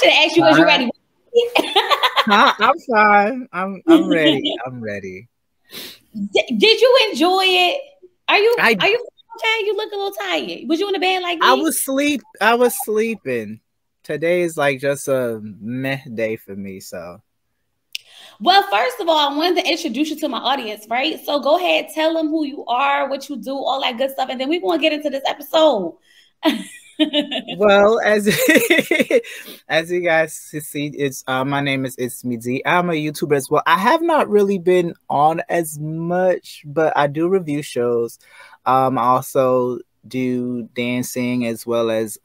should have asked you, was you ready? I'm fine. I'm ready. I'm ready. Did you enjoy it? Are you okay? You look a little tired. Was you in the bed like me? I was sleeping. Today is like just a meh day for me. So, well, first of all, I wanted to introduce you to my audience, right? So go ahead, tell them who you are, what you do, all that good stuff, and then we're gonna get into this episode. Well, as you guys see, it's my name is ep1. I'm a YouTuber as well. I have not really been on as much, but I do review shows. I also do dancing as well as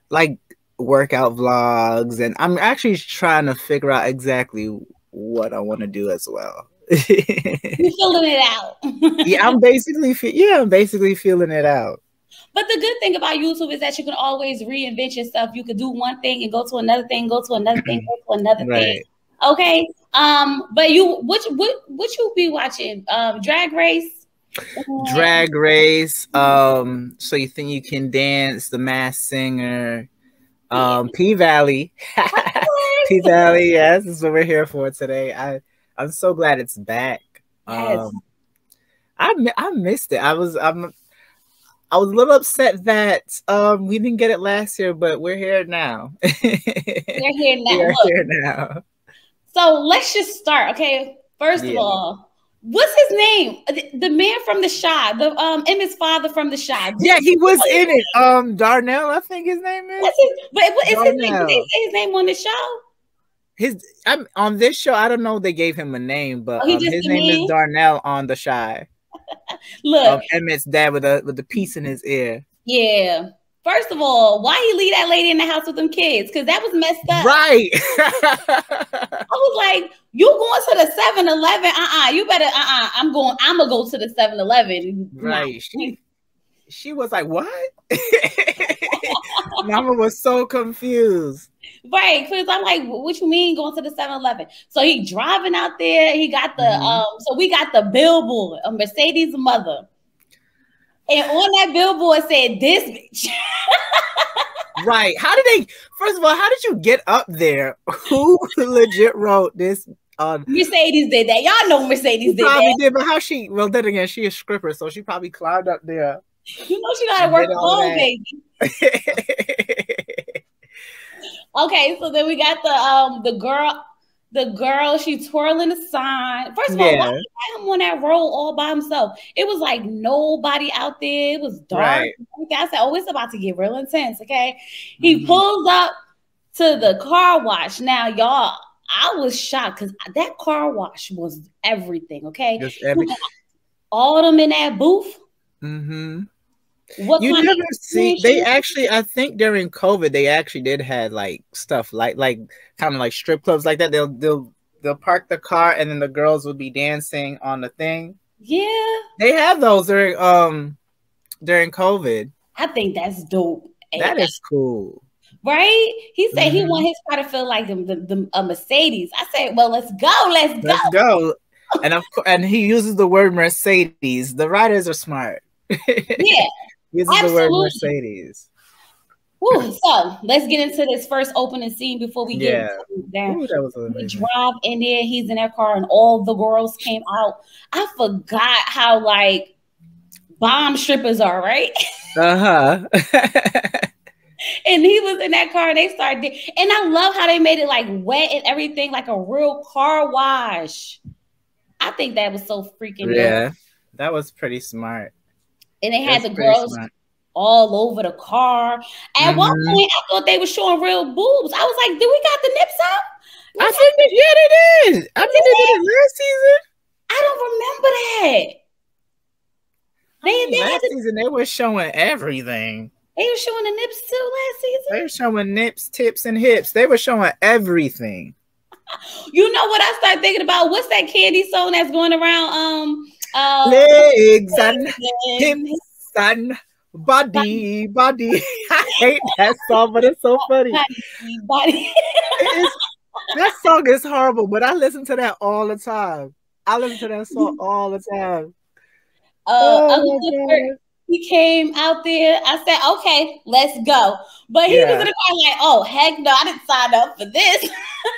like workout vlogs, and I'm actually trying to figure out exactly what I want to do as well. You're filling it out. Yeah, I'm basically feeling it out. But the good thing about YouTube is that you can always reinvent yourself. You could do one thing and go to another thing, go to another thing, go to another thing. Okay. But what you be watching? Drag Race? Drag Race. So You Think You Can Dance, The Masked Singer, P-Valley. P-Valley, yes, this is what we're here for today. I'm so glad it's back. Yes. I missed it. I was a little upset that we didn't get it last year, but we're here now. We're here now. We're here now. So let's just start, okay? First of all, what's his name? The man from The Chi, Emmett's father from The Chi. Yeah, he was in it. Darnell, I think his name is. What is his name? Did they say his name on the show? On this show, I don't know if they gave him a name, but his name is Darnell on The Chi. Look, Emmett's dad with the piece in his ear. Yeah. First of all, why he leave that lady in the house with them kids? Because that was messed up. Right. I was like, you going to the 7-Eleven? You better, I'm gonna go to the 7-Eleven. Right. She was like, what? Mama was so confused. Right, because I'm like, what you mean going to the 7-Eleven? So he driving out there. He got the so we got the billboard, a Mercedes mother, and on that billboard said this bitch. Right? First of all, how did you get up there? Who legit wrote this? Mercedes did that. Y'all know Mercedes did probably that. Did, but how she? Well, then again, she is a stripper, so she probably climbed up there. You know she gotta work home, baby. Okay, so then we got the girl, she twirling the sign. First of all, why did him on that road all by himself? It was like nobody out there. It was dark. Right. I said, oh, it's about to get real intense, okay? He pulls up to the car wash. Now, y'all, I was shocked because that car wash was everything, okay? Just everything. All of them in that booth. Mm-hmm. You never see. They actually, I think during COVID, they actually did have like stuff like kind of like strip clubs like that. They'll park the car and then the girls would be dancing on the thing. Yeah, they had those during COVID. I think that's dope. That is cool, right? He said he want his car to feel like a Mercedes. I said, well, let's go. And of course, and he uses the word Mercedes. The writers are smart. Yeah. Uses the word Mercedes. Woo, so let's get into this first opening scene before we get into that. Ooh, that was amazing. We drive in there, he's in that car, and all the girls came out. I forgot how like bomb strippers are, right? And he was in that car and they started, and I love how they made it like wet and everything, like a real car wash. I think that was so freaking dope. That was pretty smart. And they had the girls all over the car. At one point, I thought they were showing real boobs. I was like, "Do we got the nips out?" I think they did. I think they did it last season. I don't remember that. Last season they were showing everything. They were showing the nips too last season. They were showing nips, tips, and hips. They were showing everything. You know what I started thinking about? What's that candy song that's going around? Legs and hips and body. I hate that song, but it's so funny. Body. That song is horrible, but I listen to that all the time. I listen to that song all the time. he came out there. I said, okay, let's go. But he was in the car like, oh, heck no, I didn't sign up for this.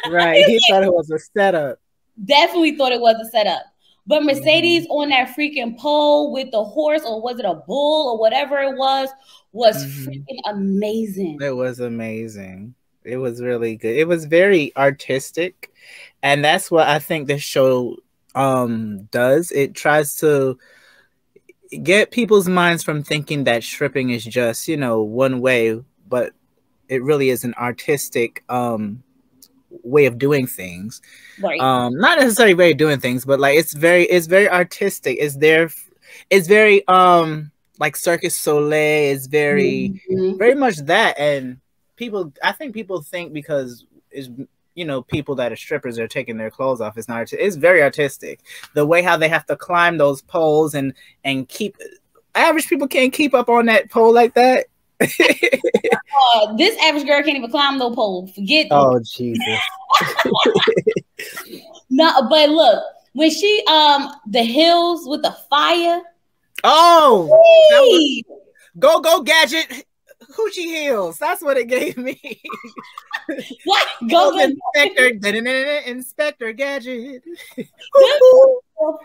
Right. He thought it was a setup. Definitely thought it was a setup. But Mercedes on that freaking pole with the horse, or was it a bull or whatever it was freaking amazing. It was amazing. It was really good. It was very artistic. And that's what I think this show does. It tries to get people's minds from thinking that stripping is just, you know, one way, but it really is an artistic way of doing things. Right. Not necessarily way of doing things, but like it's very artistic. It's very like Circus Soleil is very very much that. And I think people think because is, you know, people that are strippers are taking their clothes off. It's very artistic. The way how they have to climb those poles and keep, average people can't keep up on that pole like that. This average girl can't even climb no pole. Forget. Oh Jesus. No, but look, when she the hills with the fire. Oh, go gadget. Hoochie heels. That's what it gave me. What? Go Inspector Gadget.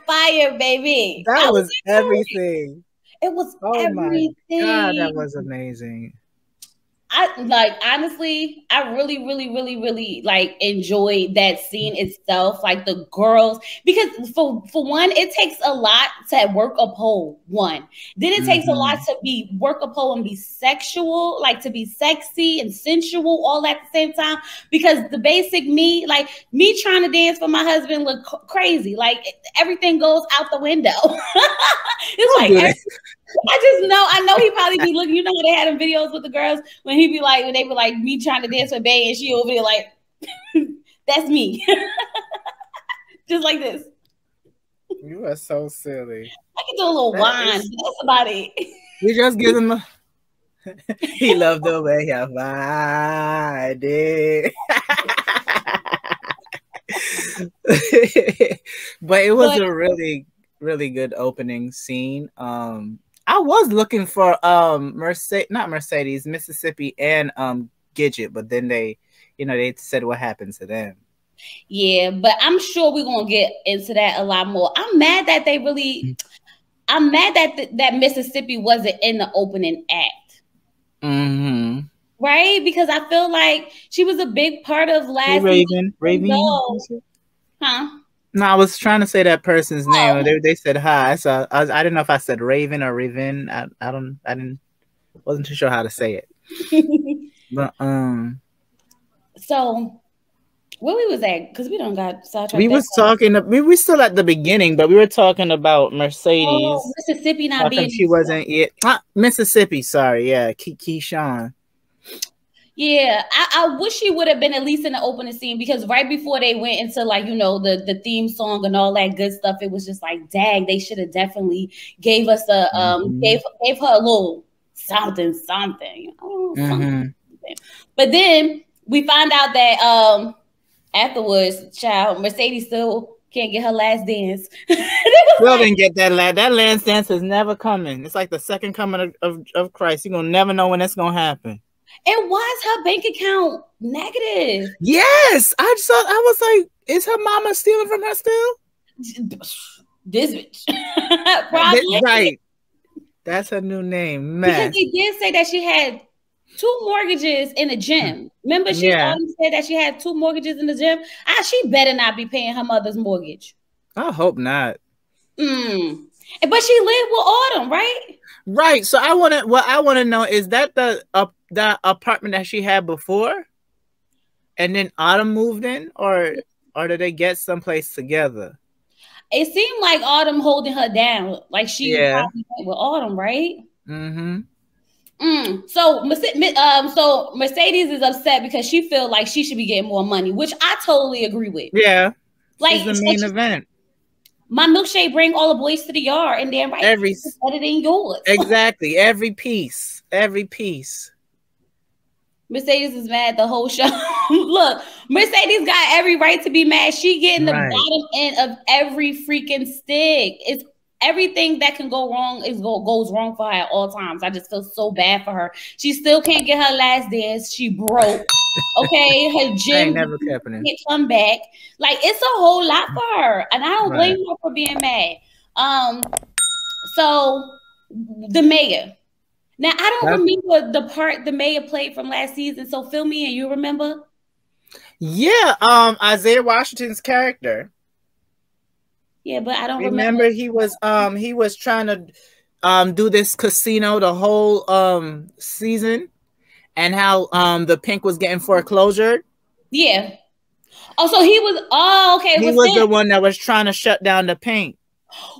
Fire, baby. That was everything. It was everything. My God, that was amazing. I like, honestly, I really like enjoyed that scene itself, like the girls, because for one, it takes a lot to work a pole. One, then it takes a lot to work a pole and be sexual, like to be sexy and sensual all at the same time. Because the basic me, like me trying to dance for my husband, look crazy. Like everything goes out the window. It's I know he probably be looking, you know, they had them videos with the girls when he be like, when they be like me trying to dance with Bay and she over there like, that's me. Just like this. You are so silly. I can do a little whine. That's about it. You just give him a he loved the way I did. But it was a really good opening scene. I was looking for Mississippi and Gidget, but then they said what happened to them. Yeah, but I'm sure we're gonna get into that a lot more. I'm mad that that Mississippi wasn't in the opening act. Right? Because I feel like she was a big part of last Raven. Huh? No, I was trying to say that person's name. They said hi. So I didn't know if I said Raven or Raven. Wasn't too sure how to say it. But so where we was at, because we don't got sidetracked. We was talking. We were still at the beginning, but we were talking about Mercedes. Mississippi not being. She wasn't yet. Mississippi. Sorry, yeah, Keyshawn. Yeah, I wish she would have been at least in the opening scene, because right before they went into like, you know, the theme song and all that good stuff, it was just like, dang, they should have definitely gave us a gave her a little something, you know, something. But then we find out that afterwards, child, Mercedes still can't get her last dance. Still didn't get that last dance is never coming. It's like the second coming of Christ. You're gonna never know when that's gonna happen. And why is her bank account negative? Yes, I was like, is her mama stealing from her still? This bitch. Probably. Right. That's her new name, man. Because they did say that she had 2 mortgages in the gym. Remember, she always said that she had 2 mortgages in the gym. She better not be paying her mother's mortgage. I hope not. But she lived with Autumn, right? Right. So I want to know, is that the apartment that she had before, and then Autumn moved in, or did they get someplace together? It seemed like Autumn holding her down, like she probably went with Autumn, right? So Mercedes is upset because she feels like she should be getting more money, which I totally agree with. Yeah, like it's the main event. My milkshake bring all the boys to the yard, and then it's better than yours. Exactly, every piece. Mercedes is mad the whole show. Look, Mercedes got every right to be mad. She getting the bottom end of every freaking stick. It's everything that can go wrong goes wrong for her at all times. I just feel so bad for her. She still can't get her last dance. She broke. Okay, her gym can't come back. Like, it's a whole lot for her, and I don't blame her for being mad. So the mayor. Now, I don't remember the part the mayor played from last season. So fill me in. You remember? Yeah, Isaiah Washington's character. Yeah, but I don't remember. He was trying to do this casino the whole season, and how the Pink was getting foreclosure. Yeah. Oh, so he was. Oh, okay. He was the one that was trying to shut down the Pink.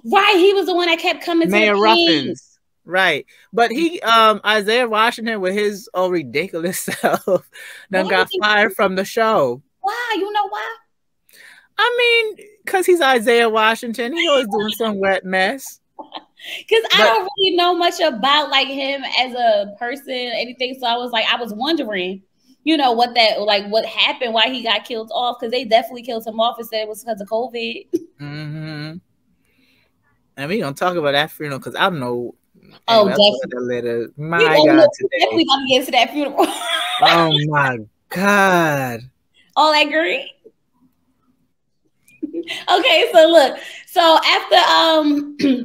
Right. He was the one that kept coming Mayor to the Ruffins. Right. But he Isaiah Washington with his ridiculous self done got fired from the show. Why? You know why? I mean, because he's Isaiah Washington. He's always doing some wet mess. Because I don't really know much about like him as a person, anything. So I was wondering, you know, what happened, why he got killed off. Because they definitely killed him off and said it was because of COVID. Mm-hmm. And we gonna talk about that funeral because I don't know. Oh, definitely. Later. My God, today. Definitely gonna get to that funeral. Oh my God. All that green. Okay, so look. So after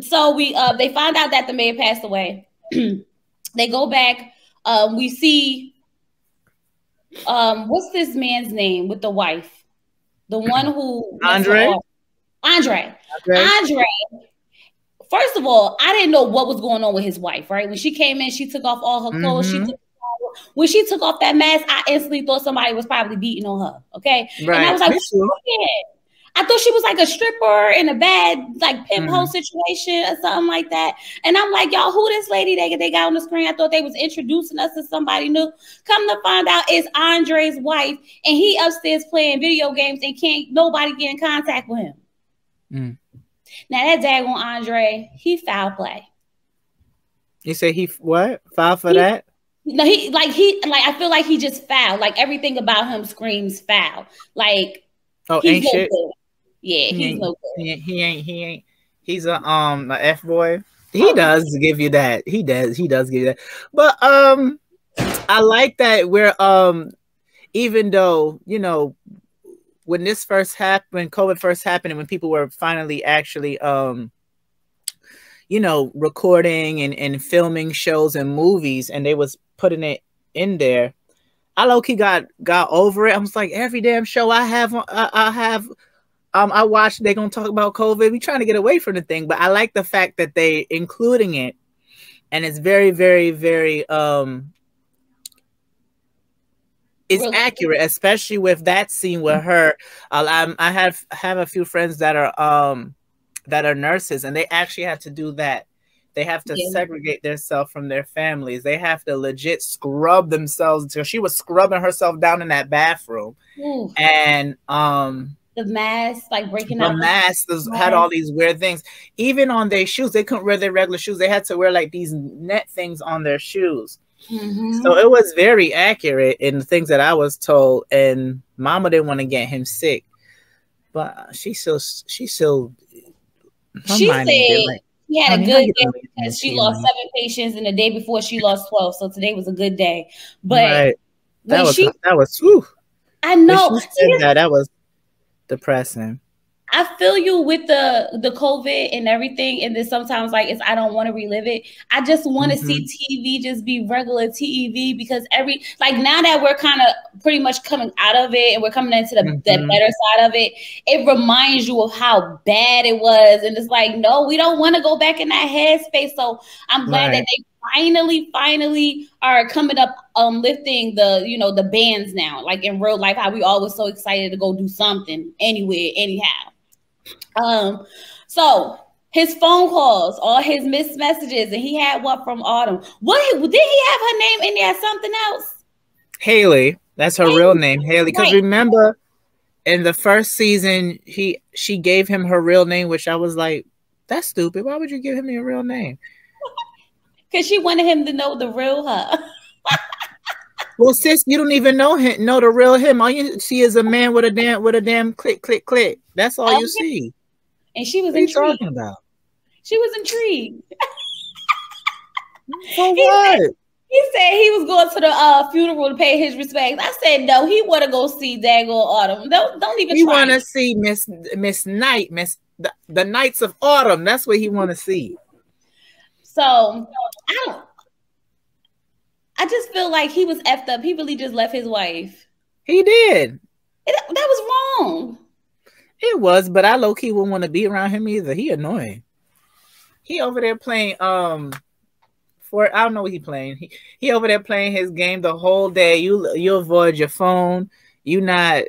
so we they find out that the mayor passed away. They go back. We see what's this man's name with the wife? The one who Andre. First of all, I didn't know what was going on with his wife, right? When she came in, she took off all her clothes. Mm-hmm. When she took off that mask, I instantly thought somebody was probably beating on her. Okay. Right. And I was like, I thought she was like a stripper in a bad like pimp hole situation or something like that. And I'm like, y'all, who this lady they got on the screen? I thought they was introducing us to somebody new. Come to find out, it's Andre's wife, and he upstairs playing video games and can't nobody get in contact with him. Mm. Now that daggone Andre, he foul play. You say he what? Foul for that? No, I feel like he just foul. Like everything about him screams foul. Like ain't no shit. Good. Yeah, he's no good. He ain't. He's a F boy. He does give you that. He does give you that. But I like that we're even though, you know, when this first happened, when COVID first happened, and when people were finally actually you know, recording and filming shows and movies, and they was putting it in there, I low-key got over it. I was like, every damn show I watch, they're gonna talk about COVID. We trying to get away from the thing, but I like the fact that they including it, and it's very, very, very it's really accurate, especially with that scene with her. I have a few friends that are nurses, and they actually have to do that. They have to segregate themselves from their families. They have to legit scrub themselves. So she was scrubbing herself down in that bathroom. Ooh. And the mask, like breaking out. The mask had all these weird things. Even on their shoes, they couldn't wear their regular shoes. They had to wear like these net things on their shoes. Mm-hmm. So it was very accurate in the things that I was told. And Mama didn't want to get him sick, but she said she had a good day because she lost 7 patients, and the day before she lost 12. So today was a good day. But that was whew. I know that was depressing. I feel you with the COVID and everything, and then sometimes like I don't want to relive it. I just want to see TV just be regular TV, because now that we're kind of pretty much coming out of it and we're coming into the better side of it, it reminds you of how bad it was, and it's like, no, we don't want to go back in that headspace. So I'm glad that they finally are coming up lifting the bans now, like in real life, how we always so excited to go do something anywhere anyhow. So his phone calls, all his missed messages, and he had what from Autumn. What did he have her name in there? Something else? Haley. That's her real name, Haley. Because remember, in the first season, she gave him her real name, which I was like, that's stupid. Why would you give him your real name? Because she wanted him to know the real her. Well, sis, you don't even know the real him. All you see is a man with a damn click. That's all you see. And she was what are you talking about? She was intrigued. For what? He said he was going to the funeral to pay his respects. I said no. He want to go see Daggone Autumn. Don't even. He want to see Miss Night, the Knights of Autumn. That's what he want to see. So I just feel like he was effed up. He really just left his wife. He did. That was wrong. It was, but I low key wouldn't want to be around him either. He annoying. He over there playing I don't know what he playing. He over there playing his game the whole day. You avoid your phone. You not.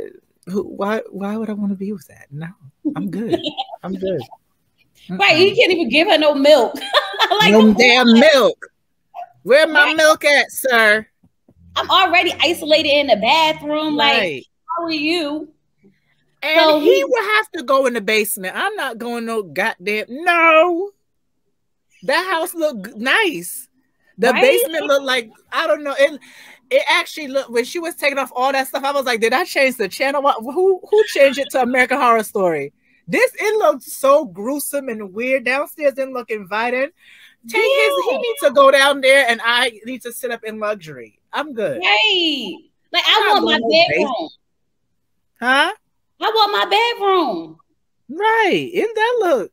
Why would I want to be with that? No, I'm good. I'm good. Right, he can't even give her no milk. Like, no damn milk. Where my milk at, sir? I'm already isolated in the bathroom. Right. Like, how are you? And so he would have to go in the basement. I'm not going no goddamn. No. That house looked nice. The basement looked like, I don't know. It actually looked, when she was taking off all that stuff, I was like, did I change the channel? Who changed it to American Horror Story? It looked so gruesome and weird. Downstairs didn't look inviting. He needs to go down there and I need to sit up in luxury. I'm good. Right. Like, I want my bedroom. Huh? I want my bedroom. Right. It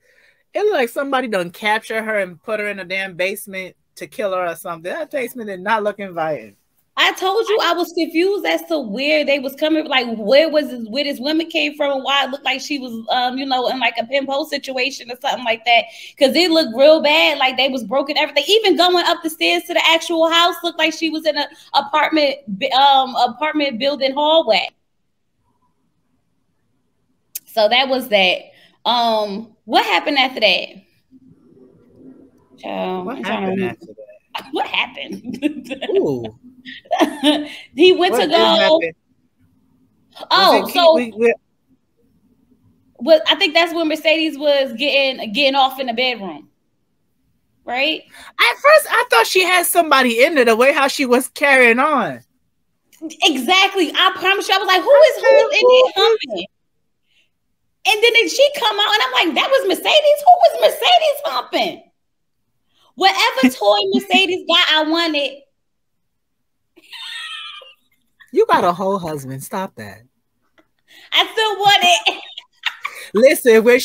looked like somebody done capture her and put her in a damn basement to kill her or something. That basement did not look inviting. I told you I was confused as to where they was coming. Like, where this woman came from and why it looked like she was, in like a pimpo situation or something like that. Because it looked real bad. Like they was broken everything. Even going up the stairs to the actual house looked like she was in an apartment building hallway. So that was that. What happened after that? What happened after that? What happened? Ooh. He went to go. Well, I think that's when Mercedes was getting off in the bedroom, right? At first, I thought she had somebody in there. The way how she was carrying on. Exactly. I promise you, I was like, who is in there humping? And then she come out, and I'm like, that was Mercedes. Who was Mercedes humping? Whatever toy Mercedes got, I wanted. You got a whole husband. Stop that. I still want it. Listen, when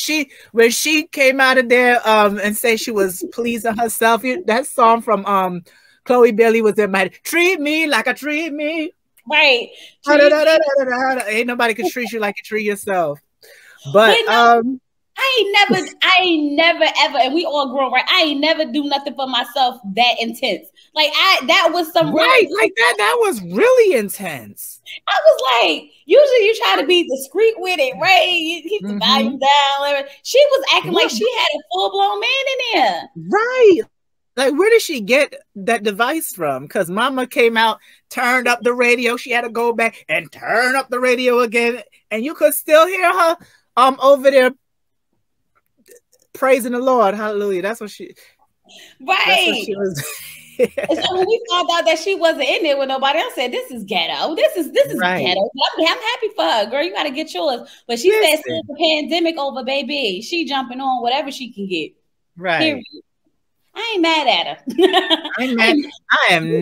she came out of there and say she was pleasing herself, that song from Chloe Bailey was in my head. Treat me like I treat me. Right. Ain't nobody can treat you like you treat yourself. But I ain't never ever, and we all grown, right? I ain't never do nothing for myself that intense. Like that was some right, like that was really intense. I was like, usually you try to be discreet with it, right? You keep the volume down. She was acting like she had a full-blown man in there. Right. Like, where did she get that device from? Because Mama came out, turned up the radio. She had to go back and turn up the radio again, and you could still hear her over there praising the Lord. Hallelujah. That's what she. Right. That's what she was. And so when we found out that she wasn't in there with nobody, I said, "This is ghetto. This is right. ghetto." I'm happy for her, girl. You got to get yours. But she said, "Since the pandemic over, baby, she jumping on whatever she can get." Right. Period. I ain't mad at her. I'm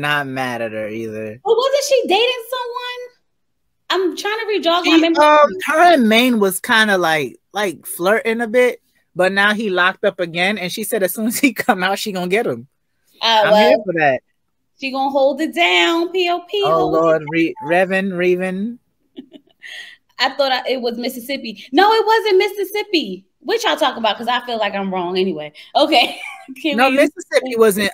not mad at her either. But wasn't she dating someone? I'm trying to re-jog my memory. Her and Maine was kind of like flirting a bit, but now he locked up again, and she said as soon as he come out, she gonna get him. I'm here for that. She gonna hold it down, POP. Oh Lord, Reven. I thought it was Mississippi. No, it wasn't Mississippi. Which y'all talk about? Because I feel like I'm wrong anyway. Okay. No, Mississippi wasn't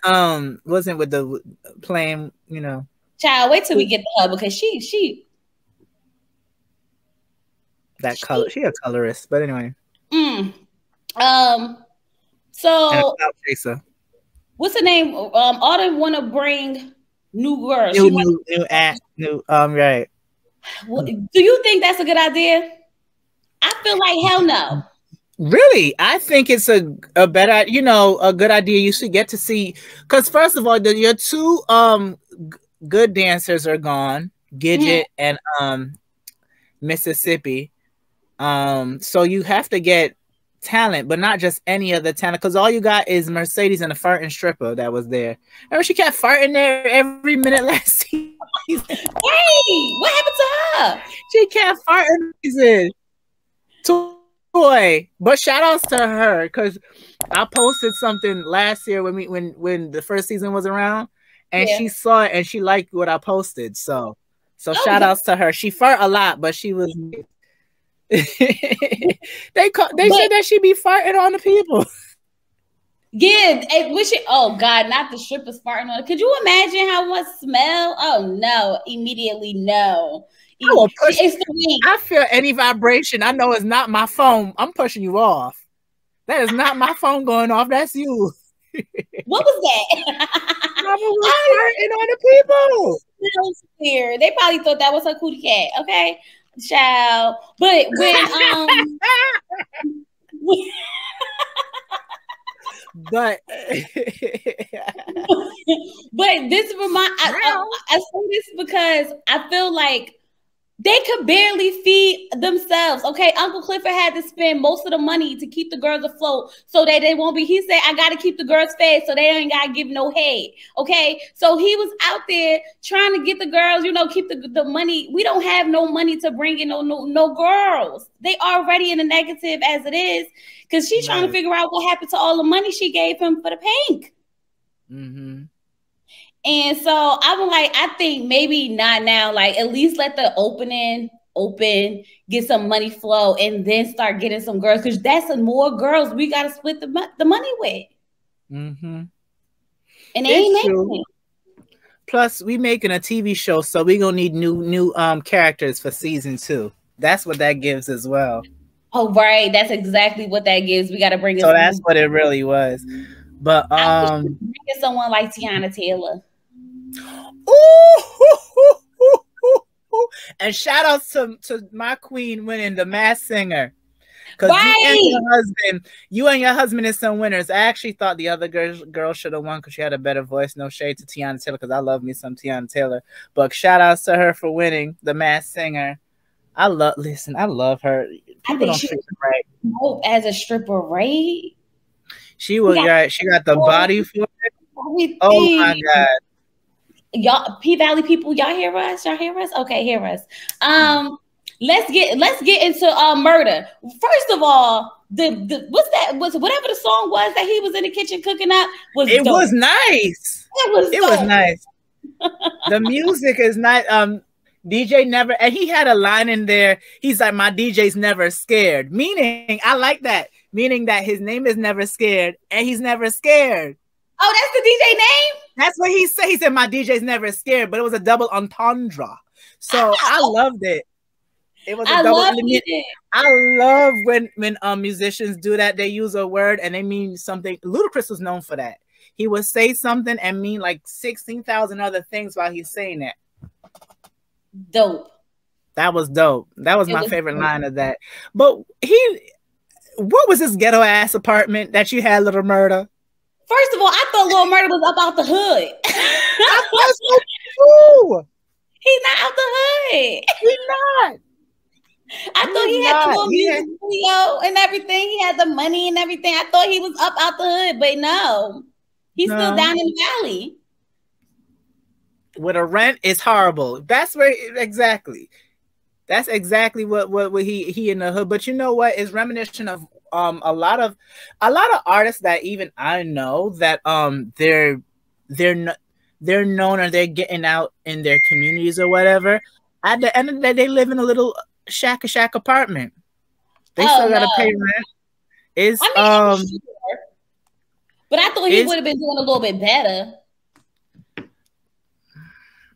with the playing. Child, wait till we get to her because she that color. She a colorist, but anyway. So what's her name? Autumn want to bring new girls. Right. Do you think that's a good idea? I feel like hell no. Really, I think it's a better, a good idea. You should get to see, because first of all, your two good dancers are gone, Gidget and Mississippi. So you have to get talent, but not just any other talent. Because all you got is Mercedes and a farting stripper that was there. Remember, she kept farting there every minute last season. Hey, what happened to her? She kept farting. Toy, but shout outs to her because I posted something last year when the first season was around, and she saw it and she liked what I posted. So shout outs to her. She fart a lot, but she was. They said that she be farting on the people. Yeah, oh God, not the strippers farting on it. Could you imagine how much smell? Oh no, immediately no. I feel any vibration. I know it's not my phone. I'm pushing you off. That is not my phone going off. That's you. What was that? Mama was farting on the people. That was weird. They probably thought that was her cootie cat. Okay, child. But when but this I say this because I feel like they could barely feed themselves. Okay, Uncle Clifford had to spend most of the money to keep the girls afloat so that they won't be. He said, I got to keep the girls fed so they ain't got to give no head. Okay, so he was out there trying to get the girls, keep the money. We don't have no money to bring in no girls. They already in the negative as it is because she's trying to figure out what happened to all the money she gave him for the pink. Mm-hmm. And so I think maybe not now, like at least let the opening open, get some money flow, and then start getting some girls because that's more girls we got to split the money with. Mm-hmm. And they ain't making it. Plus, we making a TV show, so we gonna need new characters for season 2. That's what that gives as well. Oh, right. That's exactly what that gives. We got to bring in. So that's what it really was. But I wish bring someone like Tiana Taylor. And shout out to my queen winning the Masked Singer. Because you and your husband is some winners. I actually thought the other girl should have won because she had a better voice. No shade to Tiana Taylor because I love me some Tiana Taylor. But shout out to her for winning the Masked Singer. I love her. People don't treat her right. Hope as a stripper, right? She got the body for it. Oh my God. Y'all, P-Valley people, y'all hear us? Okay, hear us. Let's get into murder. First of all, whatever the song was that he was in the kitchen cooking up was dope. Was nice. It was nice. The music is nice. DJ never, and he had a line in there. He's like, my DJ's never scared. Meaning, I like that. Meaning that his name is Never Scared, and he's never scared. Oh, that's the DJ name? That's what he said. He said, my DJ's never scared, but it was a double entendre. So I loved it. It was a double. I love when musicians do that. They use a word and they mean something. Ludacris was known for that. He would say something and mean like 16,000 other things while he's saying it. Dope. That was dope. That was my favorite line of that. But what was this ghetto ass apartment that you had, Little Murder? First of all, I thought Little Murder was up out the hood. That's so true. He's not out the hood. He's not. I thought he had the little music video and everything. He had the money and everything. I thought he was up out the hood, but no. He's still down in the valley. With a rent, it's horrible. That's where exactly. That's exactly what he in the hood. But you know what? It's reminiscent of a lot of artists that even I know that they're known or they're getting out in their communities or whatever. At the end of the day, they live in a little shack apartment. They still gotta pay rent. It's sure. But I thought he would have been doing a little bit better.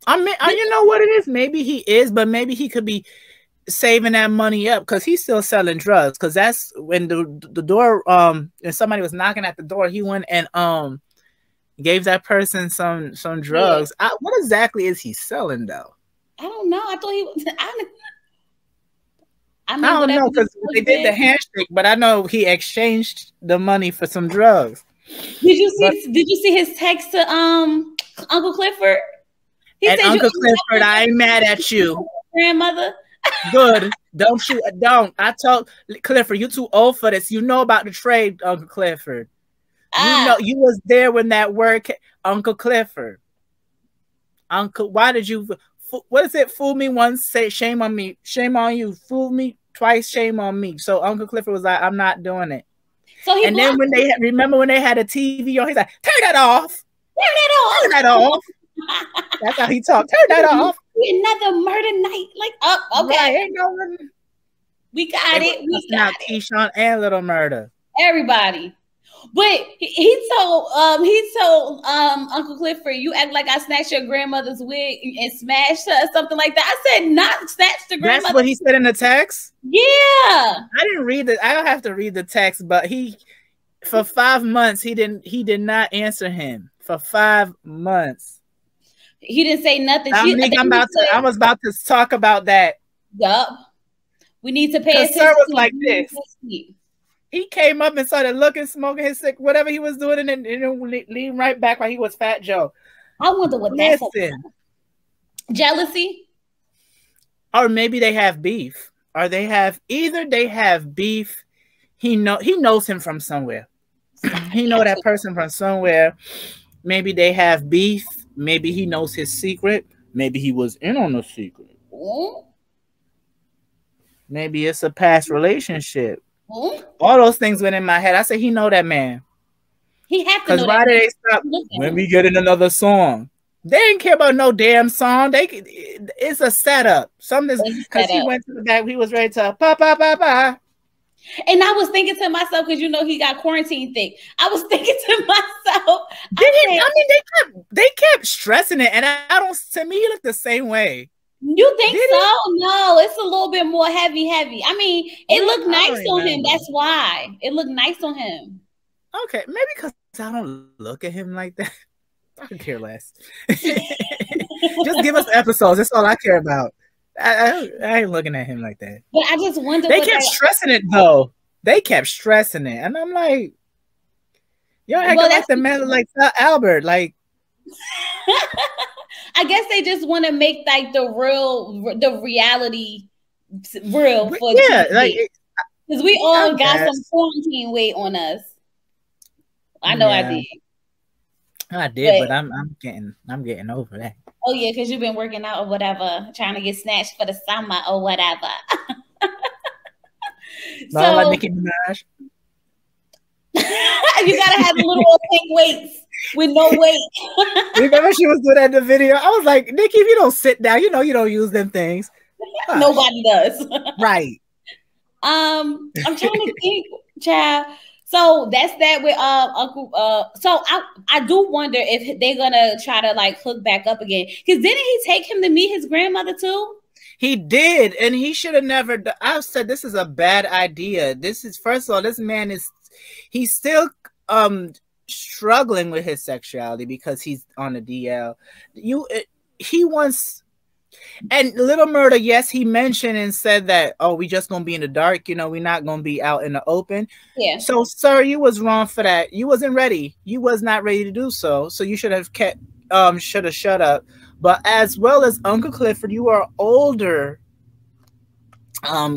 I mean, you know what it is? Maybe he is, but maybe he could be saving that money up because he's still selling drugs. Because that's when the door, and somebody was knocking at the door, he went and gave that person some drugs. Yeah. What exactly is he selling though? I don't know. I thought he was. I don't know because they did the handshake, but I know he exchanged the money for some drugs. Did you see his text to Uncle Clifford? He said, Uncle Clifford, I ain't mad at you. Grandmother, Good. Don't you? Don't. I told Clifford, you too old for this. You know about the trade, Uncle Clifford. You know you was there when that word came. Uncle Clifford. Uncle, why did you? What is it? Fool me once, say shame on me. Shame on you. Fool me twice, shame on me. So Uncle Clifford was like, I'm not doing it. So and then when they remember when they had a TV on, he's like, turn that off. Turn that off. Turn that off. That's how he talked. Turn that off. Another murder night. Like, oh, okay. Right, ain't no one. We got it. We got it. Keyshawn and Little Murder. Everybody. But he told Uncle Clifford, you act like I snatched your grandmother's wig and smashed her or something like that. I said not snatched the grandmother. That's what he said in the text? Yeah. I didn't read it. I don't have to read the text, but for 5 months he did not answer him. For 5 months. He didn't say nothing. I was about to talk about that. Yup. We need to pay attention. Sir was like this. He came up and started looking, smoking his sick, whatever he was doing, and then lean right back while he was Fat Joe. I wonder what that's about. Jealousy? Or maybe they have beef. Or they have beef. He knows him from somewhere. He know that person from somewhere. Maybe they have beef. Maybe he knows his secret. Maybe he was in on the secret. Mm-hmm. Maybe it's a past relationship. Mm-hmm. All those things went in my head. I said, he know that man. He had to know. Because why did they stop? Let me get in another song. They didn't care about no damn song. It's a setup. Something's because he went to the back. He was ready to pa. And I was thinking to myself, because he got quarantine thick. I was thinking to myself, they kept stressing it, and I don't. To me, he looked the same way. You think so? No, it's a little bit more heavy. I mean, it looked nice on him. That's why it looked nice on him. Okay, maybe because I don't look at him like that. I could care less. Just give us episodes. That's all I care about. I ain't looking at him like that. But I just wonder. They kept stressing it though. They kept stressing it, and I'm like, y'all acting like the man like Albert, like. I guess they just want to make like the reality real for like because we all got some quarantine weight on us. I know I did. But I'm getting over that. Oh yeah, because you've been working out or whatever, trying to get snatched for the summer or whatever. Not like Nicki Minaj. You gotta have little pink weights with no weight. Remember she was doing that in the video? I was like, Nikki, if you don't sit down, you don't use them things. Gosh. Nobody does. Right. I'm trying to think, child. So that's that with Uncle. So I do wonder if they're gonna try to like hook back up again. Because didn't he take him to meet his grandmother too? He did, and he should have never. I said this is a bad idea. First of all, this man he's still struggling with his sexuality because he's on the DL. He wants. And Little Murder, yes, he mentioned and said that, we just gonna be in the dark, we're not gonna be out in the open. Yeah. So, sir, you was wrong for that. You wasn't ready. You was not ready to do so. So you should have shut up. But as well as Uncle Clifford, you are older,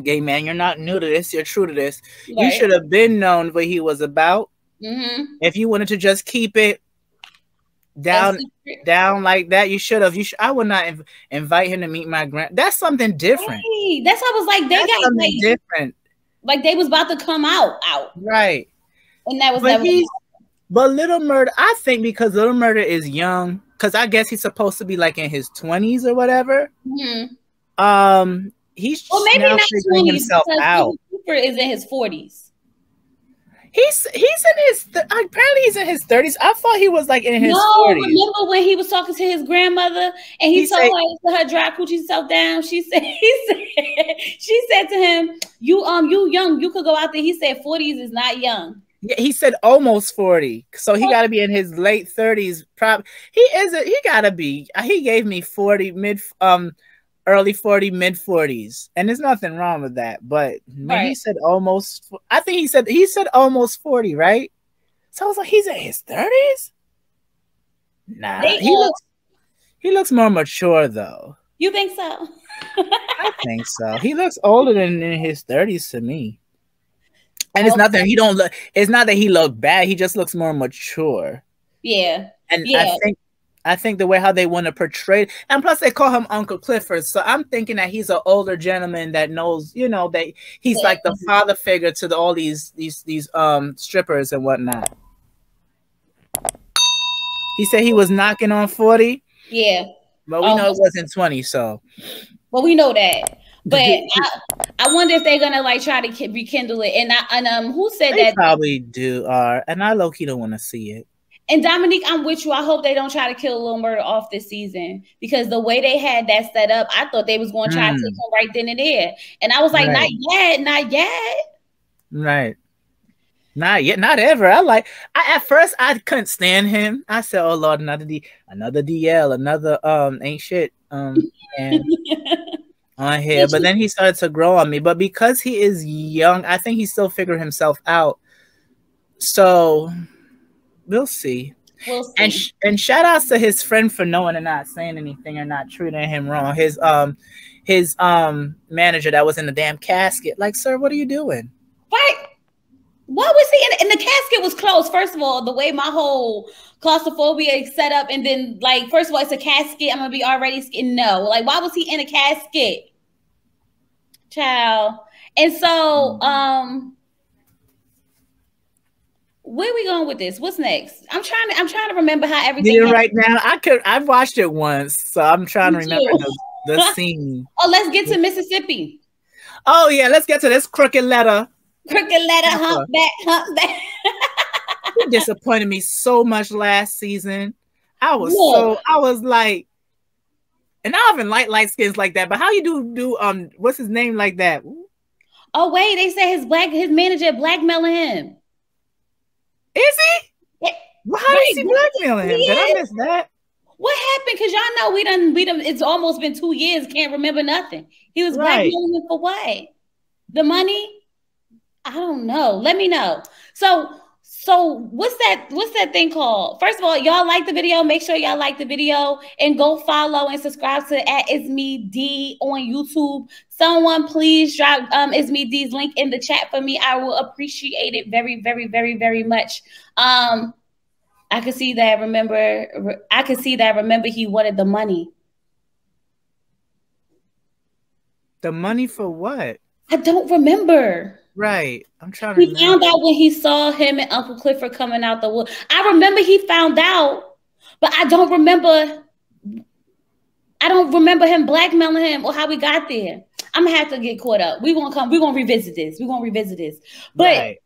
gay man. You're not new to this. You're true to this. Right. You should have been known what he was about. Mm-hmm. If you wanted to just keep it down like that, you should have. I would not invite him to meet my grand. That's something different. Hey, that's what I was like. They got something different. Like they was about to come out. Right. And that was but Little Murder, I think because Little Murder is young, because I guess he's supposed to be like in his 20s or whatever. Mm-hmm. He's maybe now not figuring 20s, himself out. Cooper is in his 40s. He's in his apparently he's in his 30s. I thought he was like in his 40s. Remember when he was talking to his grandmother and he told her to dry coochie self down? She said to him, you young, you could go out there. He said 40s is not young. Yeah, he said almost 40. So he got to be in his late 30s. He got to be. He gave me 40 early 40, mid 40s, and there's nothing wrong with that. But when he said almost, I think he said almost 40, right? So I was like, he's in his 30s. Nah, he looks more mature though. You think so? I think so. He looks older than in his 30s to me. And it's Okay. not that he don't look. It's not that he look bad. He just looks more mature. Yeah. And Yeah. I think the way how they want to portray it, and plus they call him Uncle Clifford, so I'm thinking that he's an older gentleman that knows, you know, that he's like the father figure to all these strippers and whatnot. He said he was knocking on 40. Yeah. But we know it wasn't 20, so. Well, we know that. But I wonder if they're gonna like try to rekindle it. And who said they that? Probably do. And I low key don't want to see it. And Dominique, I'm with you. I hope they don't try to kill Lil Murder off this season, because the way they had that set up, I thought they was going to try to take him right then and there. And I was like, not yet, not yet. Right. Not yet, not ever. At first I couldn't stand him. I said, "Oh Lord, another DL, another ain't shit and on here." But then he started to grow on me. But because he is young, I think he still figured himself out. So we'll see. We'll see. And shout outs to his friend for knowing and not saying anything or not treating him wrong. His manager that was in the damn casket. Like, sir, what are you doing? Right. What was he in? And the casket was closed. First of all, the way my whole claustrophobia is set up, and then like, first of all, it's a casket. I'm gonna be already scared. No, like, why was he in a casket, child? And so, where are we going with this? What's next? I'm trying to remember how everything. Yeah, right now, I've watched it once, so I'm trying to remember the scene. Oh, let's get to Mississippi. Oh yeah, let's get to this crooked letter. Humpback. He disappointed me so much last season. I was like, and I haven't liked light skins like that. But how you do what's his name like that? Oh wait, they say his manager blackmailing him. Is he? Yeah. Well, how is he blackmailing him? Did I miss that? What happened? Because y'all know we done. It's almost been 2 years. Can't remember nothing. He was blackmailing him for what? The money? I don't know. Let me know. So what's that thing called? First of all, y'all like the video. Make sure y'all like the video and go follow and subscribe to @IsMeD on YouTube. Someone please drop IsMeD's link in the chat for me. I will appreciate it very, very, very, very much. I could see that. Remember, he wanted the money. The money for what? I don't remember. Right. I'm trying to remember. He found out when he saw him and Uncle Clifford coming out the wood. I remember he found out, but I don't remember him blackmailing him or how we got there. I'm gonna have to get caught up. We're gonna revisit this. But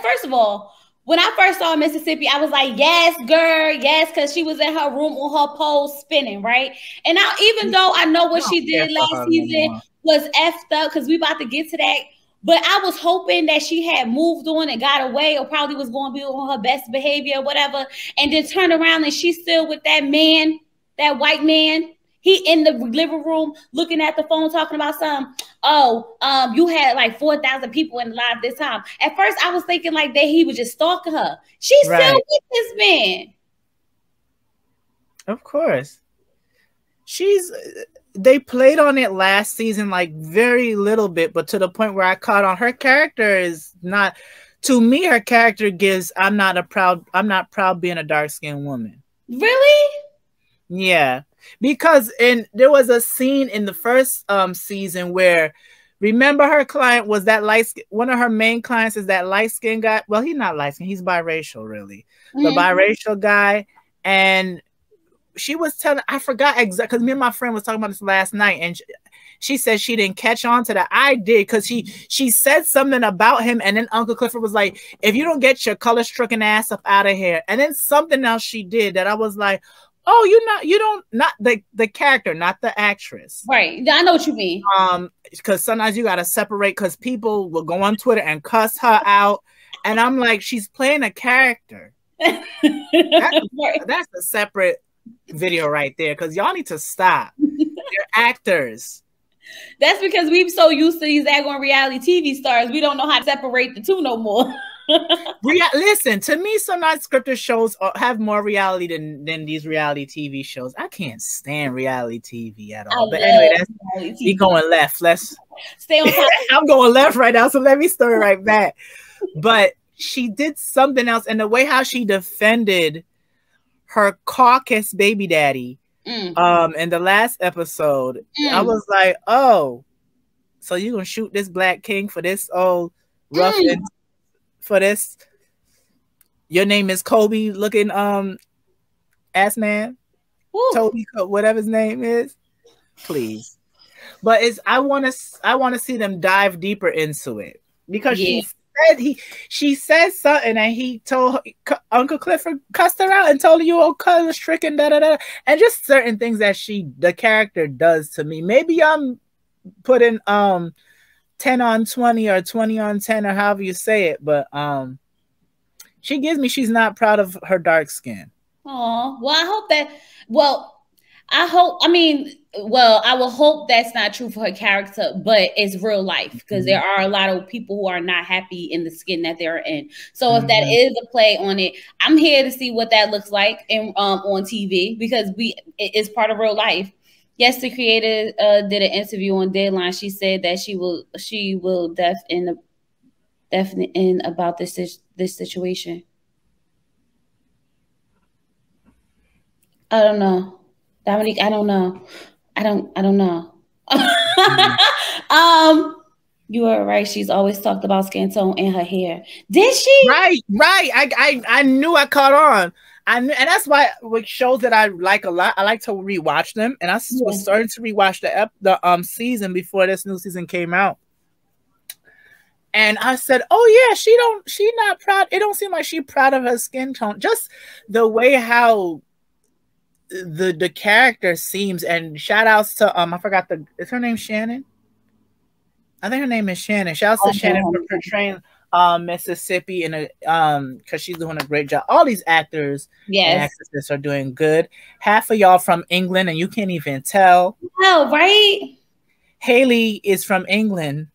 first of all, when I first saw Mississippi, I was like, yes, girl, yes, because she was in her room on her pole spinning, right? And now, even though I know what she did last season was effed up, because we about to get to that, but I was hoping that she had moved on and got away, or probably was going to be on her best behavior or whatever, and then turn around and she's still with that man, that white man. He in the living room looking at the phone talking about something. Oh, you had like 4,000 people in live this time. At first, I was thinking like that he was just stalking her. She's still with this man. Of course. They played on it last season like very little bit, but to the point where I caught on. Her character is not, to me, her character gives, I'm not proud being a dark-skinned woman. Really? Yeah. Because there was a scene in the first season where, remember, her client was that one of her main clients is that light-skinned guy. Well, he's not light-skinned, he's biracial, really. The biracial guy. And she was telling, I forgot exactly, because me and my friend was talking about this last night, and she said she didn't catch on to that. I did, because she said something about him, and then Uncle Clifford was like, if you don't get your color-stricken ass up out of here. And then something else she did that I was like, oh, not the character, not the actress. Right. I know what you mean. Because sometimes you got to separate, because people will go on Twitter and cuss her out. And I'm like, she's playing a character. That's a separate video right there, because y'all need to stop. They're actors. That's because we're so used to these daggone reality TV stars. We don't know how to separate the two no more. Listen, to me, some unscripted shows have more reality than these reality TV shows. I can't stand reality TV at all. But anyway, we going left. Let's stay on top. I'm going left right now, so let me start right back. But she did something else, and the way how she defended her caucus baby daddy in the last episode, I was like, oh, so you gonna shoot this black king for this old ruffian, for this? Your name is Kobe looking ass man. Woo. Toby, whatever his name is. Please. But I want to see them dive deeper into it, because she said something, and he told Uncle Clifford cussed her out and told her you old color trick and and just certain things that the character does to me. Maybe I'm putting 10 on 20 or 20 on 10 or however you say it, but she gives me she's not proud of her dark skin. Oh, well, I hope that. I will hope that's not true for her character, but it's real life, because there are a lot of people who are not happy in the skin that they're in. So if that is a play on it, I'm here to see what that looks like on TV, because it's part of real life. Yes, the creator did an interview on Deadline. She said that she will definitely about this situation. I don't know. Dominique, I don't know. I don't know. You are right. She's always talked about skin tone and her hair. Did she? Right. I knew I caught on. And that's why with shows that I like a lot, I like to rewatch them. And I was starting to rewatch the season before this new season came out. And I said, oh yeah, she not proud. It don't seem like she's proud of her skin tone. Just the way how the character seems. And shout outs to I forgot is her name Shannon? I think her name is Shannon. Shout outs to Shannon for portraying Mississippi in because she's doing a great job. All these actors and actresses are doing good. Half of y'all from England and you can't even tell. Oh, right. Haley is from England.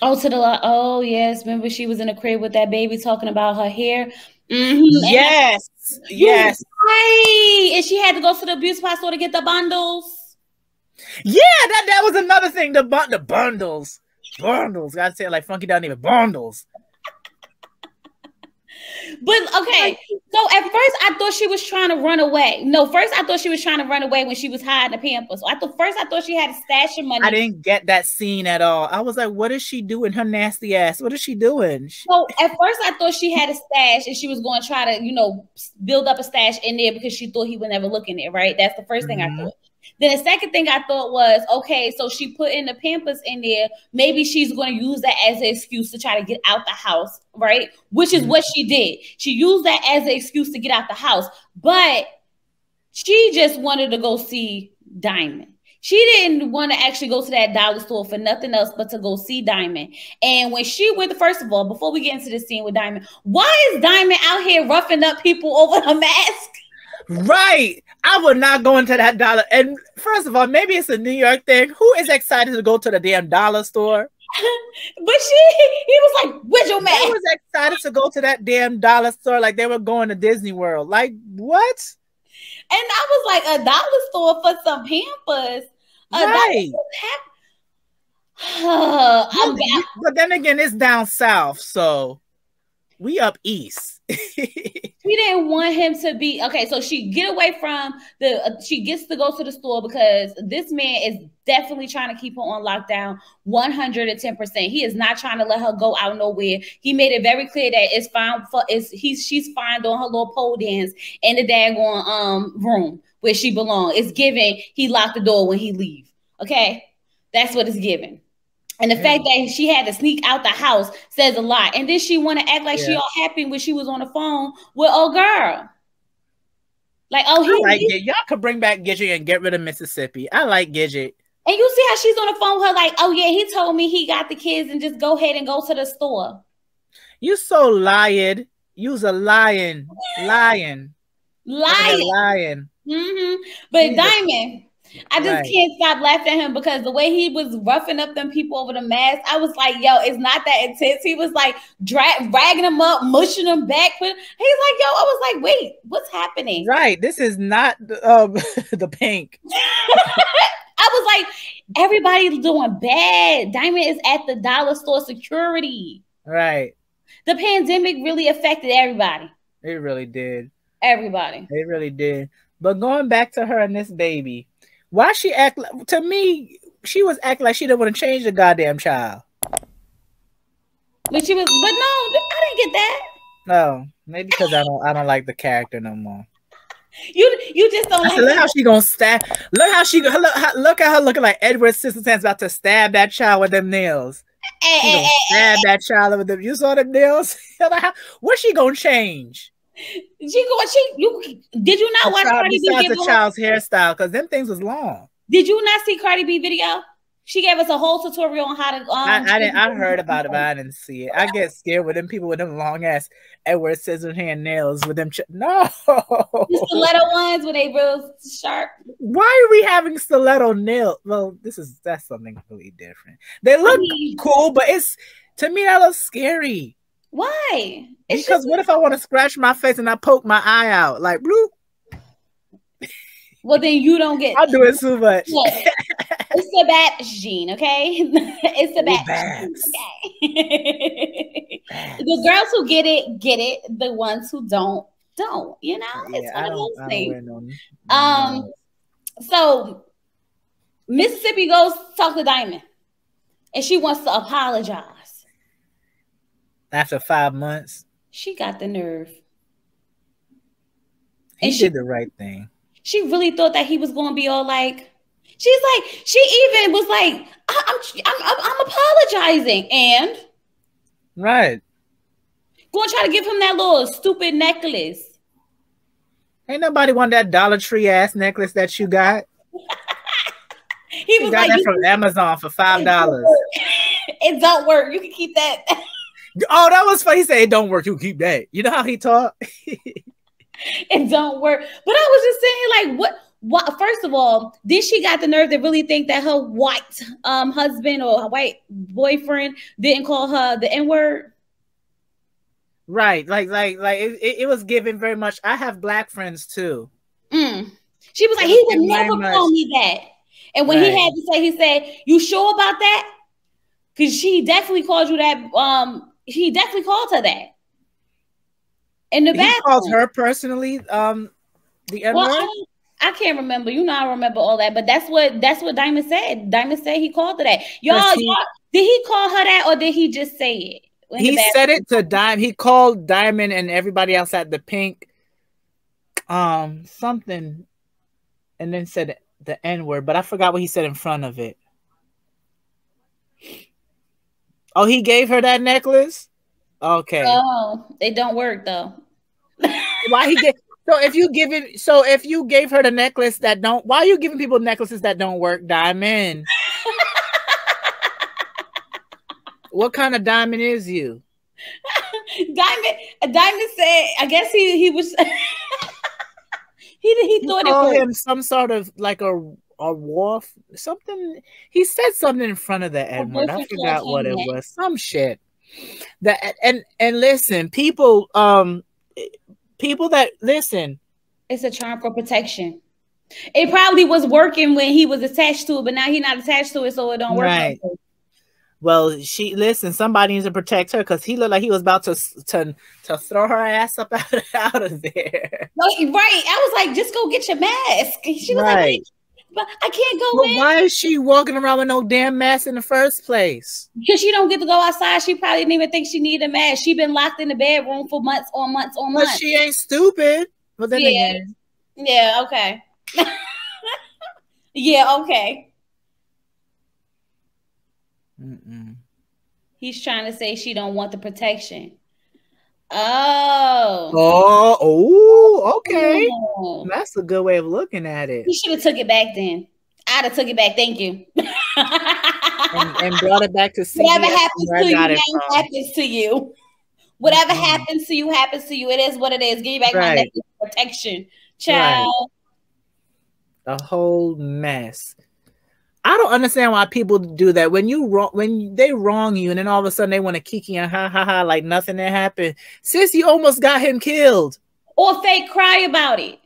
Oh yes, remember she was in the crib with that baby talking about her hair. Yes. Right. And she had to go to the beauty supply store to get the bundles. Yeah, that was another thing. The bundles. Gotta say it like Funky down even bundles. But okay, so at first I thought she was trying to run away. No, first I thought she was trying to run away when she was hiding the Pampers. So I thought she had a stash of money. I didn't get that scene at all. I was like, what is she doing? Her nasty ass. What is she doing? So at first I thought she had a stash and she was going to try to, build up a stash in there because she thought he would never look in there, right? That's the first thing I thought. Then the second thing I thought was, okay, so she put in the Pampers in there. Maybe she's going to use that as an excuse to try to get out the house, right? Which is what she did. She used that as an excuse to get out the house. But she just wanted to go see Diamond. She didn't want to actually go to that dollar store for nothing else but to go see Diamond. And when she went, first of all, before we get into the scene with Diamond, why is Diamond out here roughing up people over her mask? Right. I would not go into that dollar. And first of all, maybe it's a New York thing. Who is excited to go to the damn dollar store? But he was like, where's your mask? He was excited to go to that damn dollar store like they were going to Disney World. Like, what? And I was like, a dollar store for some Pampers? Right. But then again, it's down south, so we up east. She didn't want him to be okay. So she get away from she gets to go to the store because this man is definitely trying to keep her on lockdown 110%. He is not trying to let her go out nowhere. He made it very clear that it's fine she's fine doing her little pole dance in the daggone room where she belongs. It's given he locked the door when he leave. Okay, that's what it's given. And the fact that she had to sneak out the house says a lot. And then she want to act like she all happy when she was on the phone with old girl. Like, y'all could bring back Gidget and get rid of Mississippi. I like Gidget. And you see how she's on the phone with her like, oh yeah, he told me he got the kids and just go ahead and go to the store. You so lied. You's a lion. Lying. Mm-hmm. But Diamond. I just can't stop laughing at him because the way he was roughing up them people over the mask, I was like, yo, it's not that intense. He was like dragging them up, mushing them back. He's like, yo, I was like, wait, what's happening? Right. This is not the Pink. I was like, everybody's doing bad. Diamond is at the dollar store security. Right. The pandemic really affected everybody. It really did. Everybody. It really did. But going back to her and this baby, why she act like, to me, she was acting like she didn't want to change the goddamn child. But no, I didn't get that. No, maybe because I don't like the character no more. You just don't. Look how she gonna stab. Look how she look at her looking like Edward Scissorhands about to stab that child with them nails. She gonna stab that child with them. You saw them nails. What's she gonna change? Did you not watch Cardi B? Besides the child's hairstyle, because them things was long. Did you not see Cardi B video? She gave us a whole tutorial on how to. I heard about it, but I didn't see it. I get scared with them people with them long ass Edward Scissorhands nails with them. No, the stiletto ones when they real sharp. Why are we having stiletto nails? Well, that's something completely different. They look cool, but to me that looks scary. Why? Because what if I want to scratch my face and I poke my eye out like blue? Well, then you don't get. I'll do it too much. Yeah. It's the bat gene, okay? It's the bat gene, okay? The girls who get it. The ones who don't. You know, it's one of those things. So Mississippi goes talk to Diamond, and she wants to apologize. After 5 months, she got the nerve. He did the right thing. She really thought that he was going to be all like. She's like, she even was like, I'm apologizing, and right, going to try to give him that little stupid necklace. Ain't nobody want that Dollar Tree ass necklace that you got. He was got like, that from Amazon for $5. It don't work. You can keep that. Oh, that was funny. He said it don't work. You can keep that. You know how he talk. It don't work. But I was just saying, like, what? First of all, did she got the nerve to really think that her white husband or her white boyfriend didn't call her the N-word? Right, like it was given very much. I have black friends too. She was like, he would never call me that. And when he had to say, he said, "You sure about that?" Because she definitely called you that. He definitely called her that. In the bathroom. He called her personally. The N-word. I can't remember. You know, I remember all that, but that's what Diamond said. Diamond said he called her that. Y'all, did he call her that, or did he just say it? He said it to Diamond. He called Diamond and everybody else at the Pink, something, and then said the N-word, but I forgot what he said in front of it. Oh, he gave her that necklace? Okay. Oh, it don't work though. Why he gave? So if you gave her the necklace that don't, why are you giving people necklaces that don't work, Diamond? What kind of diamond is you? Diamond said, I guess he was he thought it was him some sort of like a wolf, something. He said something in front of the N-word. I forgot what it was. Some shit. That and listen, people that listen. It's a charm for protection. It probably was working when he was attached to it, but now he's not attached to it, so it don't work. Right. Well, somebody needs to protect her because he looked like he was about to throw her ass up out of there. Right. I was like, just go get your mask. She was like, but I can't go in. Why is she walking around with no damn mask in the first place? Because she don't get to go outside. She probably didn't even think she needed a mask. She been locked in the bedroom for months on months on months. But she ain't stupid. But then again. Yeah, okay. Yeah, okay. He's trying to say she don't want the protection. Okay. That's a good way of looking at it. He should have took it back then. I'd have took it back. Thank you. and brought it back to CBS. Whatever happens to you, happens to you. Whatever happens to you, happens to you. It is what it is. Give you back my necklace protection, child. A whole mess. I don't understand why people do that. When they wrong you, and then all of a sudden they want to kiki and ha ha ha like nothing that happened. Sis, you almost got him killed. Or fake cry about it.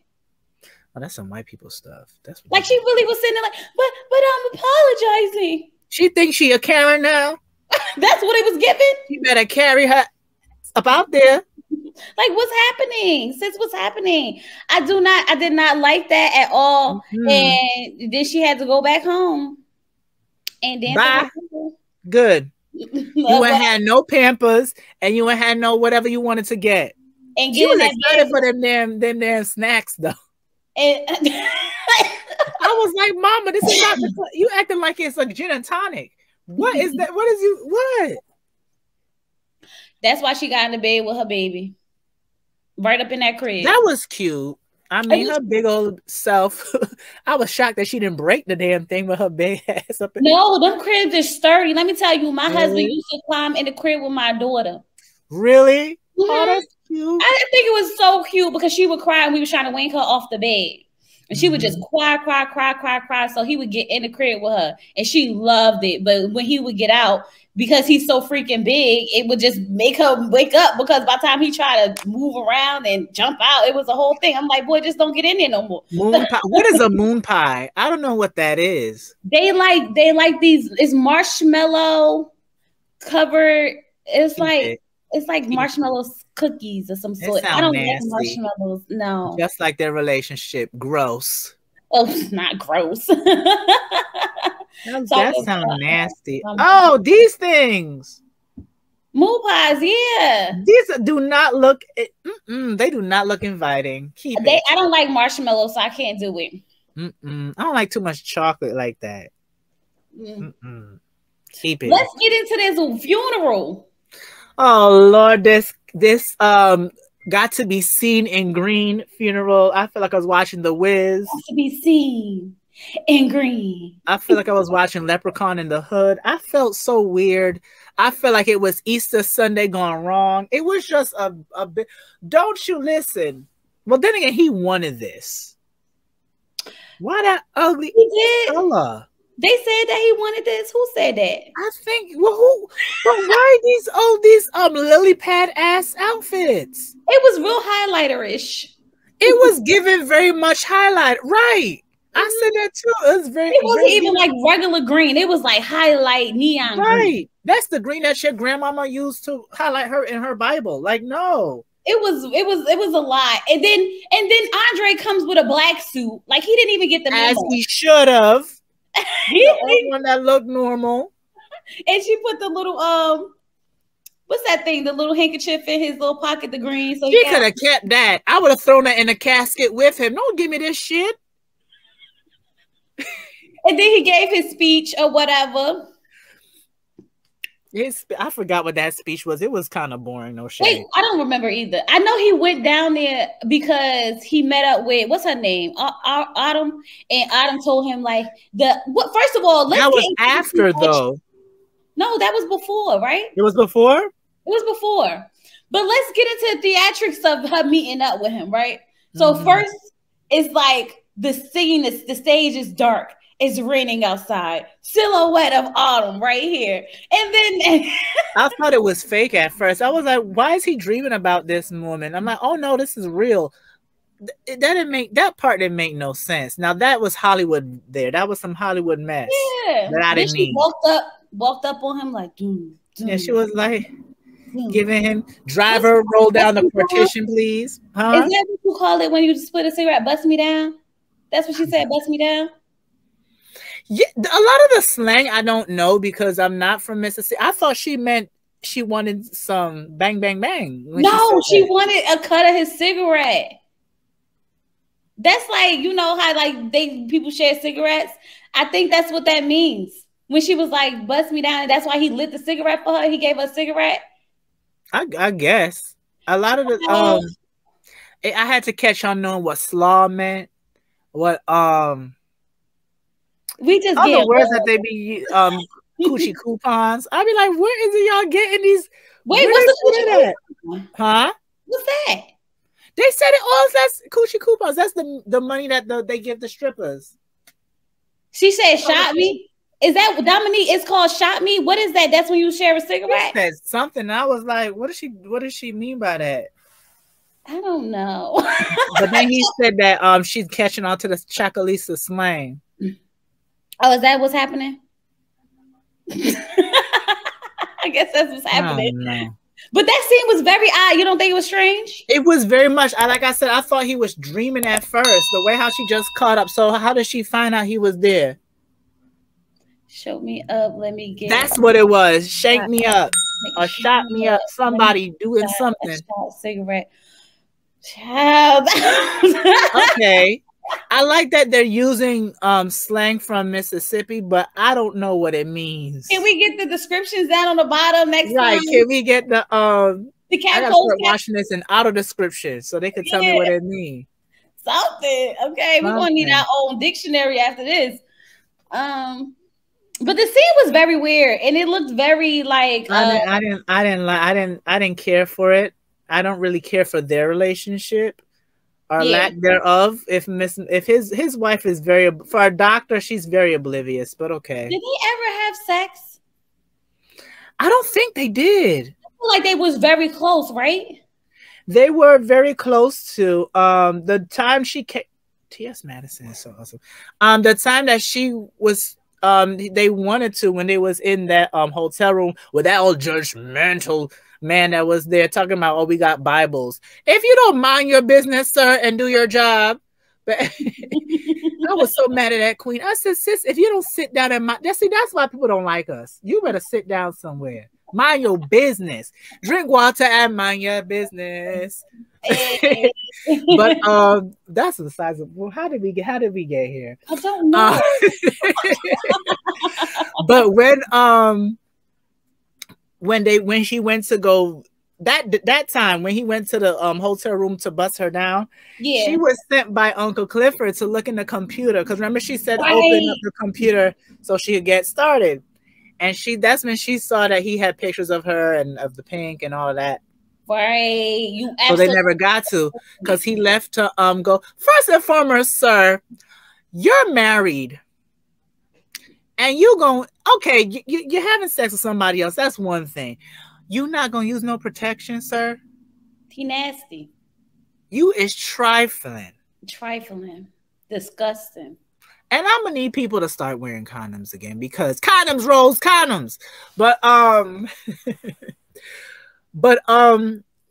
Oh, that's some white people stuff. That's like she really was sitting there like, but I'm apologizing. She thinks she a Karen now. That's what it was given. You better carry her up out there. Like, what's happening? Sis, what's happening? I did not like that at all. And then she had to go back home. And then bye. Good. You ain't had no Pampers, and you ain't had no whatever you wanted to get. And she was excited for them damn snacks though. And I was like, Mama, this is not you acting like it's a gin and tonic. What is that? What? That's why she got in the bed with her baby. Right up in that crib. That was cute. I mean, her big old self. I was shocked that she didn't break the damn thing with her big ass up in No, them cribs are sturdy. Let me tell you, my husband used to climb in the crib with my daughter. Really? Oh, that's cute. I think it was so cute because she would cry and we were trying to wake her off the bed. And she would just cry. So he would get in the crib with her. And she loved it. But when he would get out, because he's so freaking big, it would just make her wake up. Because by the time he tried to move around and jump out, it was a whole thing. I'm like, boy, just don't get in there no more. Moon pie. What is a moon pie? I don't know what that is. They like these. It's marshmallow covered. It's like marshmallow cookies or some sort. I don't like marshmallows. No. Just like their relationship. Gross. Oh, not gross. That sounds nasty. Oh, these things. Moon pies, yeah. These do not look. They do not look inviting. I don't like marshmallows, so I can't do it. I don't like too much chocolate like that. Keep it. Let's get into this funeral. Oh Lord, this got to be seen in green funeral. I feel like I was watching The Wiz. Got to be seen in green. I feel like I was watching Leprechaun in the Hood. I felt so weird. I felt like it was Easter Sunday gone wrong. It was just a bit. Don't you listen? Well, then again, he wanted this. Why that ugly color? They said that he wanted this. Who said that? I think. Well, who? But why these lily pad ass outfits? It was real highlighter-ish. It was given very much highlight, right? I said that too. It wasn't even like regular green. It was like highlight neon green. Right. That's the green that your grandmama used to highlight her in her Bible. Like, no. It was a lot. And then Andre comes with a black suit. Like, he didn't even get the memo. As he should have. The only one that looked normal. And she put the little what's that thing? The little handkerchief in his little pocket, the green. So she could have kept that. I would have thrown that in a casket with him. Don't give me this shit. And then he gave his speech or whatever. I forgot what that speech was. It was kind of boring. No shit. I don't remember either. I know he went down there because he met up with what's her name, Autumn, and Autumn told him like First of all, that was after though. No, that was before, right? It was before. It was before. But let's get into the theatrics of her meeting up with him, right? So first, it's like the scene is the stage is dark. It's raining outside. Silhouette of Autumn right here. And then I thought it was fake at first. I was like, why is he dreaming about this woman? I'm like, oh no, this is real. That part didn't make no sense. Now that was Hollywood there. That was some Hollywood mess. Yeah. That I didn't need. Walked up on him like, dude. Yeah, she was like giving him driver, roll down the partition, please. Huh? Is that what you call it when you just put a cigarette? Bust me down? That's what she said, bust me down? Yeah, a lot of the slang I don't know because I'm not from Mississippi. I thought she meant she wanted some bang, bang, bang. No, she wanted a cut of his cigarette. That's like, you know how like people share cigarettes? I think that's what that means. When she was like, bust me down, and that's why he lit the cigarette for her. He gave her a cigarette. I guess. A lot of the I had to catch on knowing what slaw meant. What we just other get words that they be coochie coupons. I'd be like, where is it y'all getting these? Wait, what's the coochie coupon? Huh? What's that? They said it all. That's coochie coupons. That's the money that they give the strippers. She said, "Shot me." Is that Dominique? It's called "Shot Me." What is that? That's when you share a cigarette. She said something. I was like, "What does she mean by that?" I don't know. But then he said that she's catching on to the Chakalisa slang. Oh, is that what's happening? I guess that's what's happening. No. But that scene was very odd. You don't think it was strange? It was very much. Like I said, I thought he was dreaming at first. The way how she just caught up. So how did she find out he was there? Show me up. Let me get. That's what it was. Shake me up or shot me up. Somebody doing something. Cigarette. Child. Okay. I like that they're using slang from Mississippi, but I don't know what it means. Can we get the descriptions down on the bottom next time? Can we get the I gotta start watching this in auto description so they can tell me what it means. Something. Okay, we're gonna need our own dictionary after this. But the scene was very weird and it looked very like I didn't care for it. I don't really care for their relationship. Or lack thereof. If his wife is for a doctor, she's very oblivious, but okay. Did they ever have sex? I don't think they did. I feel like they was very close, right? They were very close to the time she came. T.S. Madison is so awesome. The time that she was they wanted to when they was in that hotel room with that old judgmental man that was there talking about, oh, we got Bibles. If you don't mind your business, sir, and do your job. But I was so mad at that queen. I said, sis, if you don't sit down and see, that's why people don't like us. You better sit down somewhere. Mind your business. Drink water and mind your business. But that's the size of. Well, how did we get here? I don't know. But when she went to go that time when he went to the hotel room to bust her down, she was sent by Uncle Clifford to look in the computer because remember she said open up the computer so she could get started, and that's when she saw that he had pictures of her and of the pink and all of that. Right, so they never got to because he left to go. First and foremost, sir, you're married. And you going, okay, you're having sex with somebody else. That's one thing. You're not going to use no protection, sir? He nasty. You is trifling. Trifling. Disgusting. And I'm going to need people to start wearing condoms again because condoms rolls condoms. But,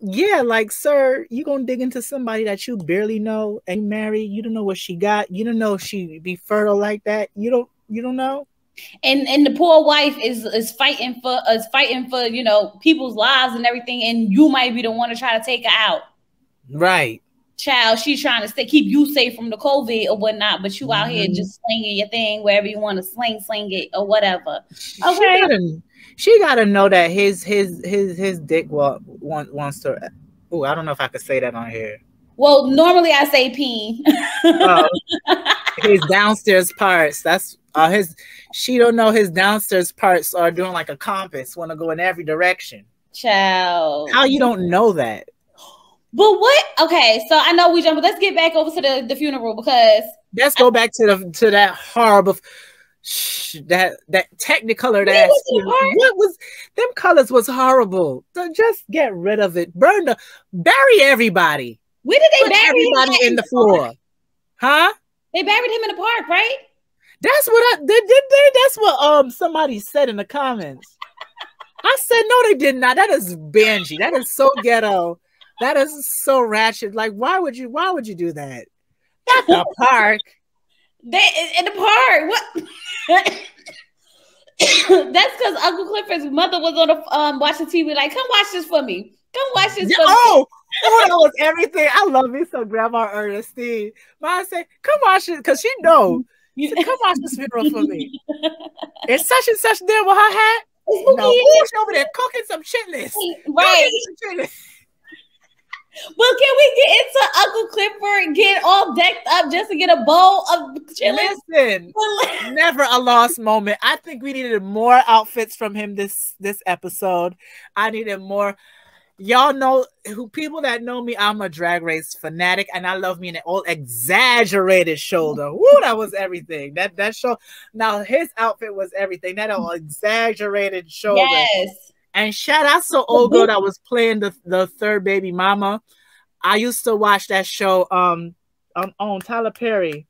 yeah, like, sir, you going to dig into somebody that you barely know and you married. You don't know what she got. You don't know if she be fertile like that. You don't know. And the poor wife is fighting for people's lives and everything, and you might be the one to try to take her out. Right. Child, she's trying to keep you safe from the COVID or whatnot, but you out here just slinging your thing wherever you want to sling it or whatever. Okay. She gotta know that his dick wants to. Oh, I don't know if I could say that on here. Well, normally I say peen. His downstairs parts. That's his. She don't know his downstairs parts are doing like a compass, want to go in every direction. Child, how you don't know that? But what? Okay, so I know we jumped. But let's get back over to the funeral because let's go back to that horrible. That technicolored ass. What was them colors was horrible. So just get rid of it. Bury everybody. Where did they bury everybody in the floor? Huh? They buried him in the park, right? That's what that's what somebody said in the comments. I said no, they did not. That is Benji. That is so ghetto. That is so ratchet. Like, why would you do that? Not the park. They in the park. What? That's because Uncle Clifford's mother was on the watching TV. Like, come watch this for me. Come watch this for me. Oh, that was everything. I love me some Grandma Ernestine. Mom said, "Come watch it," because she know. Said, "Come watch this funeral for me." It's such and such there with her hat. No, who's over there cooking some chitlins? Right. Well, can we get into Uncle Clifford get all decked up just to get a bowl of chitlins? Listen, never a lost moment. I think we needed more outfits from him this episode. I needed more. y'all know who people that know me, I'm a Drag Race fanatic, and I love me an old exaggerated shoulder. Woo, that was everything. That show. Now his outfit was everything. That old exaggerated shoulder. Yes. And shout out to old girl that was playing the third baby mama. I used to watch that show on Tyler Perry.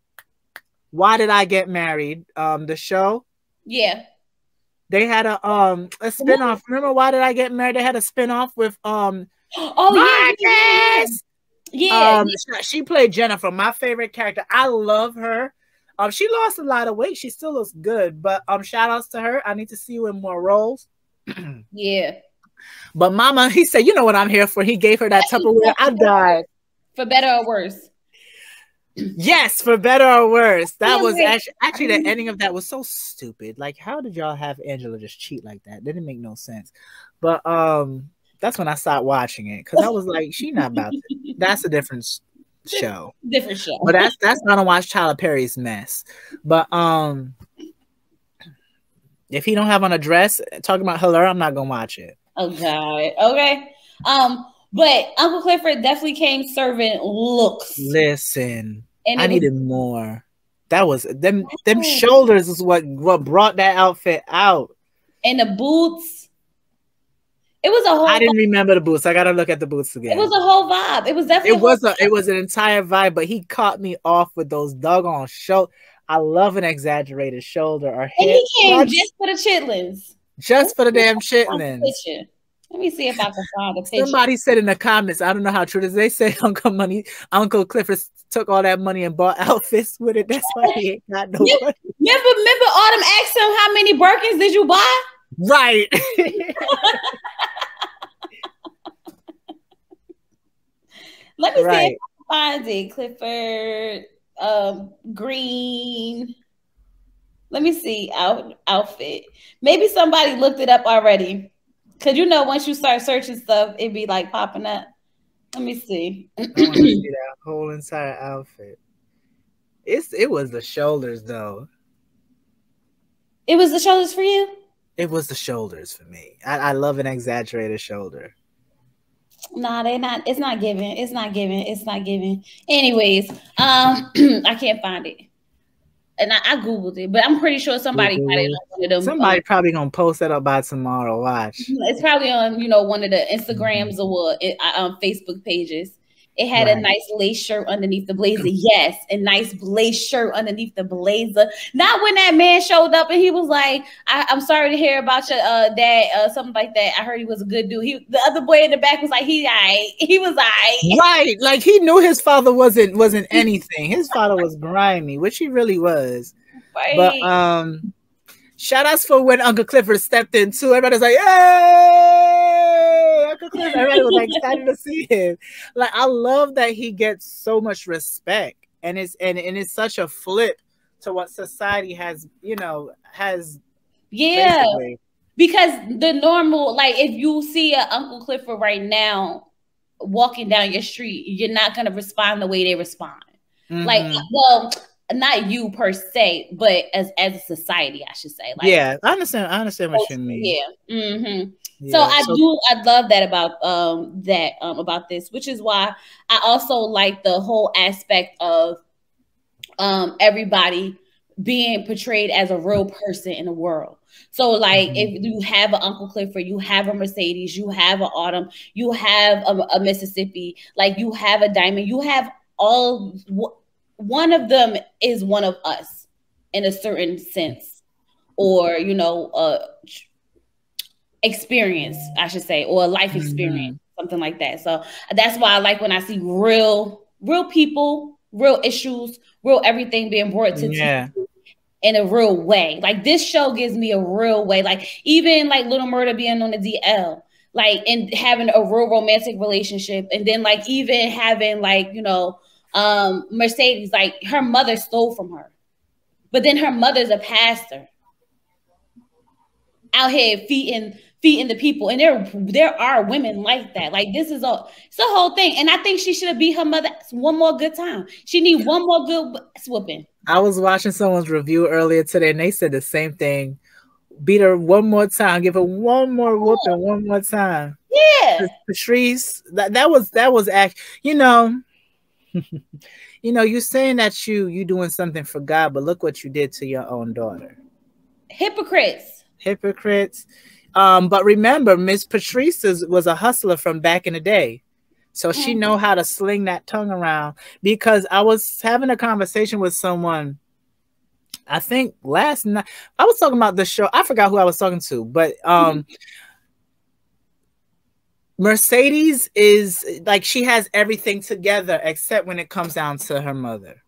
Why Did I Get Married? The show. Yeah. They had a spinoff. Remember Why Did I Get Married? They had a spinoff with Marcus. Yeah. She played Jennifer, my favorite character. I love her. She lost a lot of weight. She still looks good, but shout outs to her. I need to see you in more roles. Yeah. But Mama, he said, you know what I'm here for. He gave her that Tupperware. I died. For better or worse. Yes, for better or worse. That was actually the ending of that was so stupid. Like, how did y'all have Angela just cheat like that? Didn't make no sense. But that's when I stopped watching it because I was like, she not about to. That's a different show. Different show. But that's not to watch Tyler Perry's mess. But if he don't have on a dress talking about her, I'm not gonna watch it. Oh God. Okay. But Uncle Clifford definitely came serving looks. Listen, and I needed more. That was them shoulders is what brought that outfit out. And the boots. It was a whole. I didn't remember the boots. I gotta look at the boots again. It was a whole vibe. It was definitely. It was an entire vibe, but he caught me off with those doggone shoulder. I love an exaggerated shoulder or head. And he came just for the chitlins. Just for the damn chitlins. Let me see if I can find a picture. Somebody said in the comments, I don't know how true it is. They say Uncle Clifford took all that money and bought outfits with it. That's why he ain't got no money. Remember Autumn asked him how many Birkins did you buy? Right. Let me see if I can find it. Clifford green. Let me see outfit. Maybe somebody looked it up already. Cause you know once you start searching stuff, it be like popping up. Let me see. I want to see that whole entire outfit. It was the shoulders though. It was the shoulders for you? It was the shoulders for me. I love an exaggerated shoulder. Nah, they're not. It's not giving. It's not giving. It's not giving. Anyways, I can't find it. And I Googled it, but I'm pretty sure somebody got it on one of them. Somebody probably gonna post that up by tomorrow. Watch. It's probably on one of the Instagrams or Facebook pages. It had a nice lace shirt underneath the blazer. Yes, a nice lace shirt underneath the blazer. Not when that man showed up and he was like, I'm sorry to hear about your dad, something like that. I heard he was a good dude. The other boy in the back was like, he was all right. Right. Like he knew his father wasn't anything. His father was grimy, which he really was. Right. But shout outs for when Uncle Clifford stepped in too. Everybody's like, hey, Uncle Clifford. Everybody was like excited to see him. Like I love that he gets so much respect, and it's such a flip to what society has, yeah. Basically. Because the normal, like if you see an Uncle Clifford right now walking down your street, you're not gonna respond the way they respond. Mm-hmm. Like, well, not you per se, but as a society, I should say. Like, yeah, I understand what you mean. Yeah. Mm-hmm. Yeah. So I love that about about this, which is why I also like the whole aspect of everybody being portrayed as a real person in the world. So like if you have an Uncle Clifford, you have a Mercedes, you have an Autumn, you have a Mississippi, like you have a Diamond, you have all. One of them is one of us in a certain sense, or experience, I should say, or a life experience, something like that. So that's why I like when I see real people, real issues, real everything being brought to TV in a real way. Like this show gives me a real way. Like even like Little Murder being on the DL, like and having a real romantic relationship, and then like even having like Mercedes, like her mother stole from her, but then her mother's a pastor out here feeding the people, and there are women like that. Like it's a whole thing, and I think she should have beat her mother one more good time. She need one more good whooping. I was watching someone's review earlier today, and they said the same thing. Beat her one more time, give her one more whooping, one more time. Yeah. Patrice, that was act. You know, you're saying that you doing something for God, but look what you did to your own daughter. Hypocrites. But remember, Miss Patrice was a hustler from back in the day. So she know how to sling that tongue around, because I was having a conversation with someone, I think last night. I was talking about the show. I forgot who I was talking to, but Mercedes is like, she has everything together except when it comes down to her mother.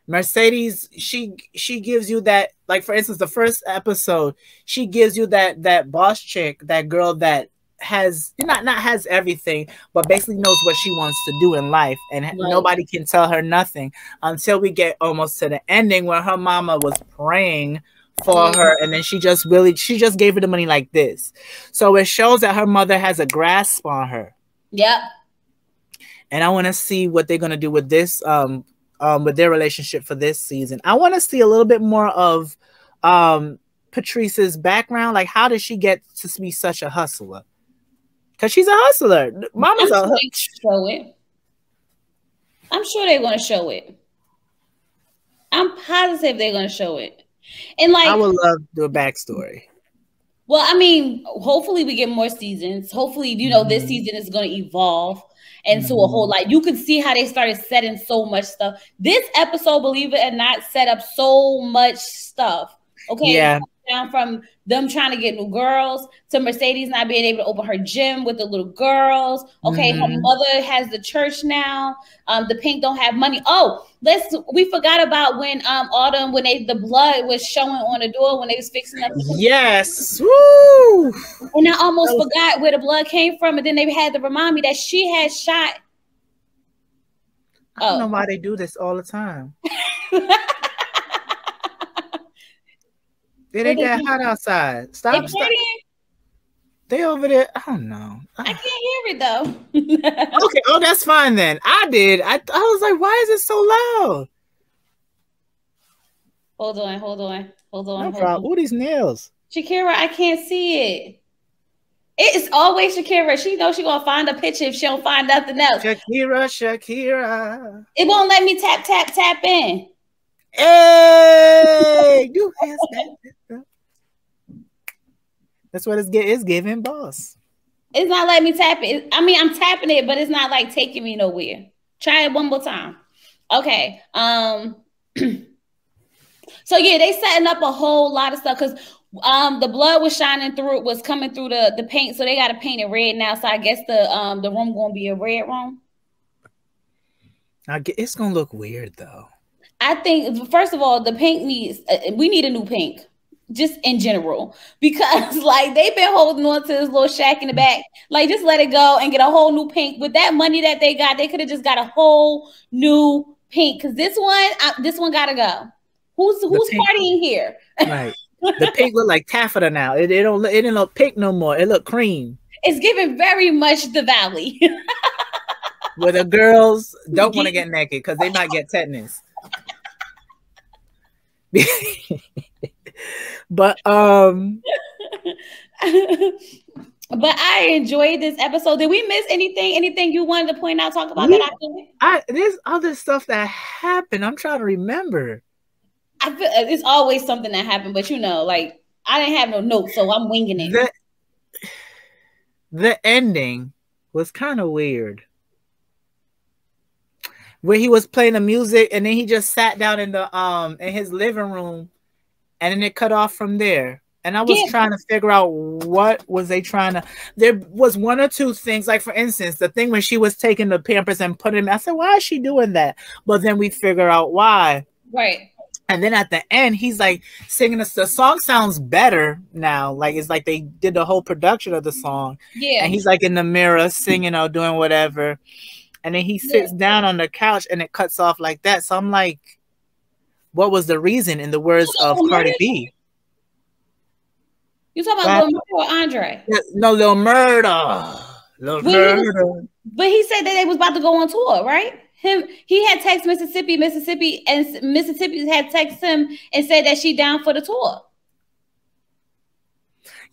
Mercedes, she gives you that, like, for instance, the first episode, she gives you that boss chick, that girl that has not has everything, but basically knows what she wants to do in life, and nobody can tell her nothing until we get almost to the ending where her mama was praying for her, and then she just gave her the money like this. So it shows that her mother has a grasp on her. Yep. And I want to see what they're gonna do with this, with their relationship for this season. I want to see a little bit more of Patrice's background. Like, how did she get to be such a hustler? Because she's a hustler. Mama's show it. I'm sure they're going to show it. I'm positive they're going to show it. And like, I would love to do a backstory. Well, I mean, hopefully we get more seasons. Hopefully, this season is going to evolve into a whole lot. You can see how they started setting so much stuff. This episode, believe it or not, set up so much stuff. Okay. Yeah. Down from them trying to get new girls to Mercedes not being able to open her gym with the little girls. Okay, her mother has the church now. The Pink don't have money. Oh, we forgot about when Autumn, when the blood was showing on the door when they was fixing up. Yes. Woo! And I almost forgot where the blood came from, and then they had to remind me that she had shot. I don't know why they do this all the time. It ain't that hot outside. Stop. They over there. I don't know. I can't hear it though. Okay. Oh, that's fine then. I did. I was like, why is it so loud? Hold on. No problem. Ooh, these nails. Shakira, I can't see it. It's always Shakira. She knows she's gonna find a picture if she don't find nothing else. Shakira. It won't let me tap in. Hey, that's what it's giving, boss. It's not letting me tap it. I mean, I'm tapping it, but it's not like taking me nowhere. Try it one more time. Okay. So yeah, they setting up a whole lot of stuff because the blood was coming through the paint, so they got to paint it red now. So I guess the room gonna be a red room. It's gonna look weird though. I think, first of all, the pink we need a new pink, just in general, because like they've been holding on to this little shack in the back. Like, just let it go and get a whole new pink. With that money that they got, they could have just got a whole new pink. Because this one gotta go. Who's partying here? Right. The pink look like taffeta now. It didn't look pink no more. It look cream. It's giving very much the Valley. Where the girls don't want to get naked because they might get tetanus. But I enjoyed this episode. Did we miss anything? Anything you wanted to point out, talk about that? There's other stuff that happened. I'm trying to remember. I feel it's always something that happened, but like I didn't have no notes, so I'm winging it. The ending was kind of weird. Where he was playing the music and then he just sat down in his living room and then it cut off from there. And I was trying to figure out what was they trying to. There was one or two things, like for instance, the thing when she was taking the Pampers and putting them. I said, why is she doing that? But then we figure out why. Right. And then at the end, he's like singing the song sounds better now. Like it's like they did the whole production of the song. Yeah. And he's like in the mirror singing or doing whatever. And then he sits down on the couch and it cuts off like that. So I'm like, what was the reason, in the words of Cardi B? You talking about Lil Murder or Andre? No, Lil Murder. But he said that they was about to go on tour, right? He had text Mississippi, and Mississippi had texted him and said that she down for the tour.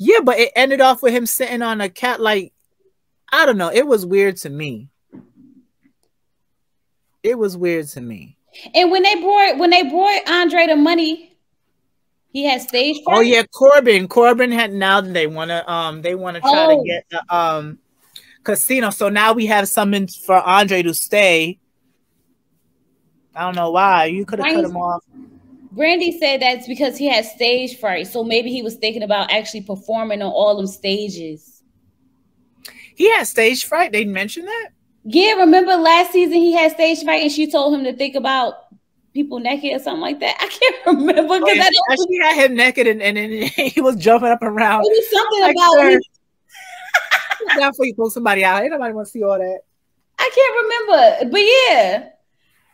Yeah, but it ended off with him sitting on a cat. Like, I don't know. It was weird to me. It was weird to me. And when they brought Andre the money, he had stage fright. Oh yeah, Corbin had now they wanna try to get the casino. So now we have something for Andre to stay. I don't know why. You could have cut him off. Brandy said that's because he had stage fright. So maybe he was thinking about actually performing on all them stages. He had stage fright. They mentioned that? Yeah, remember last season he had stage fright and she told him to think about people naked or something like that. I can't remember because she had him naked and then he was jumping up around. It was something about down for you pull somebody out. Ain't nobody want to see all that. I can't remember, but yeah.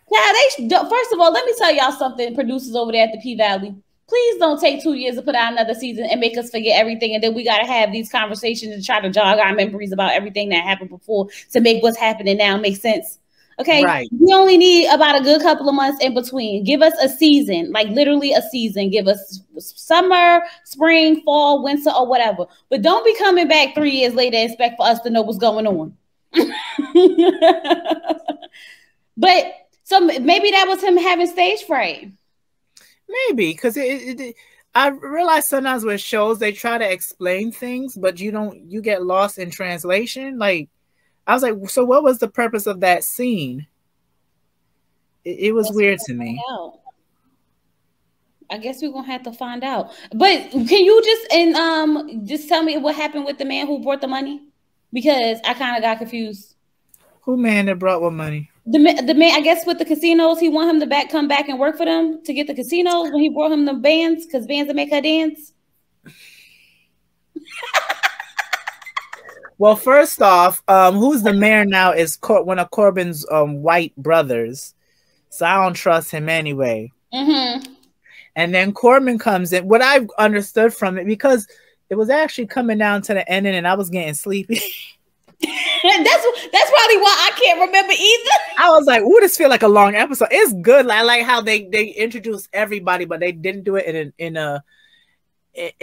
Now first of all, let me tell y'all something, producers over there at the P-Valley. Please don't take 2 years to put out another season and make us forget everything. And then we got to have these conversations and try to jog our memories about everything that happened before to make what's happening now make sense. Okay. Right. We only need about a good couple of months in between. Give us a season, like literally a season. Give us summer, spring, fall, winter, or whatever. But don't be coming back 3 years later and expect for us to know what's going on. But so maybe that was him having stage fright. Maybe, because I realize sometimes with shows they try to explain things, but you get lost in translation. Like, I was like, so what was the purpose of that scene? It was weird to me. I guess we're gonna have to find out. But can you just tell me what happened with the man who brought the money? Because I kind of got confused. Who man that brought what money? The man, I guess with the casinos, he want him to come back and work for them to get the casinos when he brought him the bands, because bands that make her dance. Well, first off, who's the mayor now is one of Corbin's white brothers. So I don't trust him anyway. Mm-hmm. And then Corbin comes in. What I've understood from it, because it was actually coming down to the ending and I was getting sleepy. That's probably why I can't remember either. I was like, "Ooh, this feel like a long episode." It's good. I like how they introduced everybody, but they didn't do it in a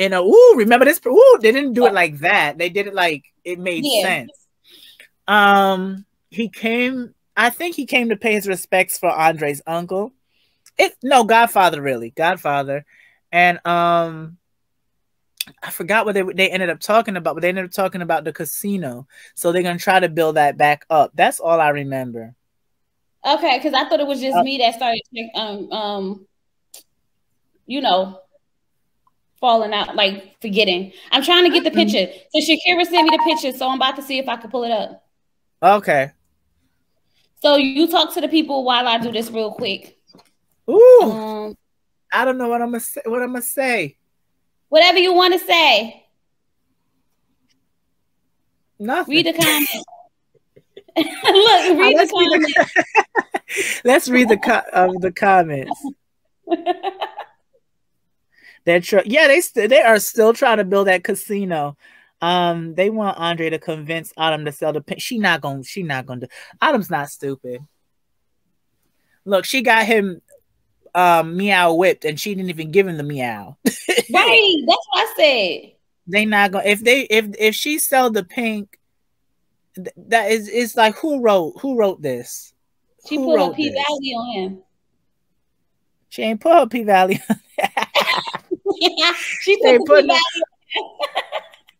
ooh, remember this? Ooh, they didn't do it like that. They did it like it made sense. He came. I think he came to pay his respects for Andre's uncle. Godfather, and I forgot what they ended up talking about, but they ended up talking about the casino. So they're gonna try to build that back up. That's all I remember. Okay, because I thought it was just me that started falling out, like forgetting. I'm trying to get the picture. So Shakira sent me the picture, so I'm about to see if I can pull it up. Okay. So you talk to the people while I do this real quick. Ooh. I don't know what I'm gonna say. Whatever you want to say. Nothing. Read the comments. Look, read the comments. Let's read the comments. They are still trying to build that casino. They want Andre to convince Autumn to sell the pin. She not gonna do. Autumn's not stupid. Look, she got him meow whipped and she didn't even give him the meow. Right, that's what I said. They not gonna if she sell the pink, that is, it's like who wrote this? She put a P-Valley on him. She ain't put her P-Valley on she put the P-Valley on.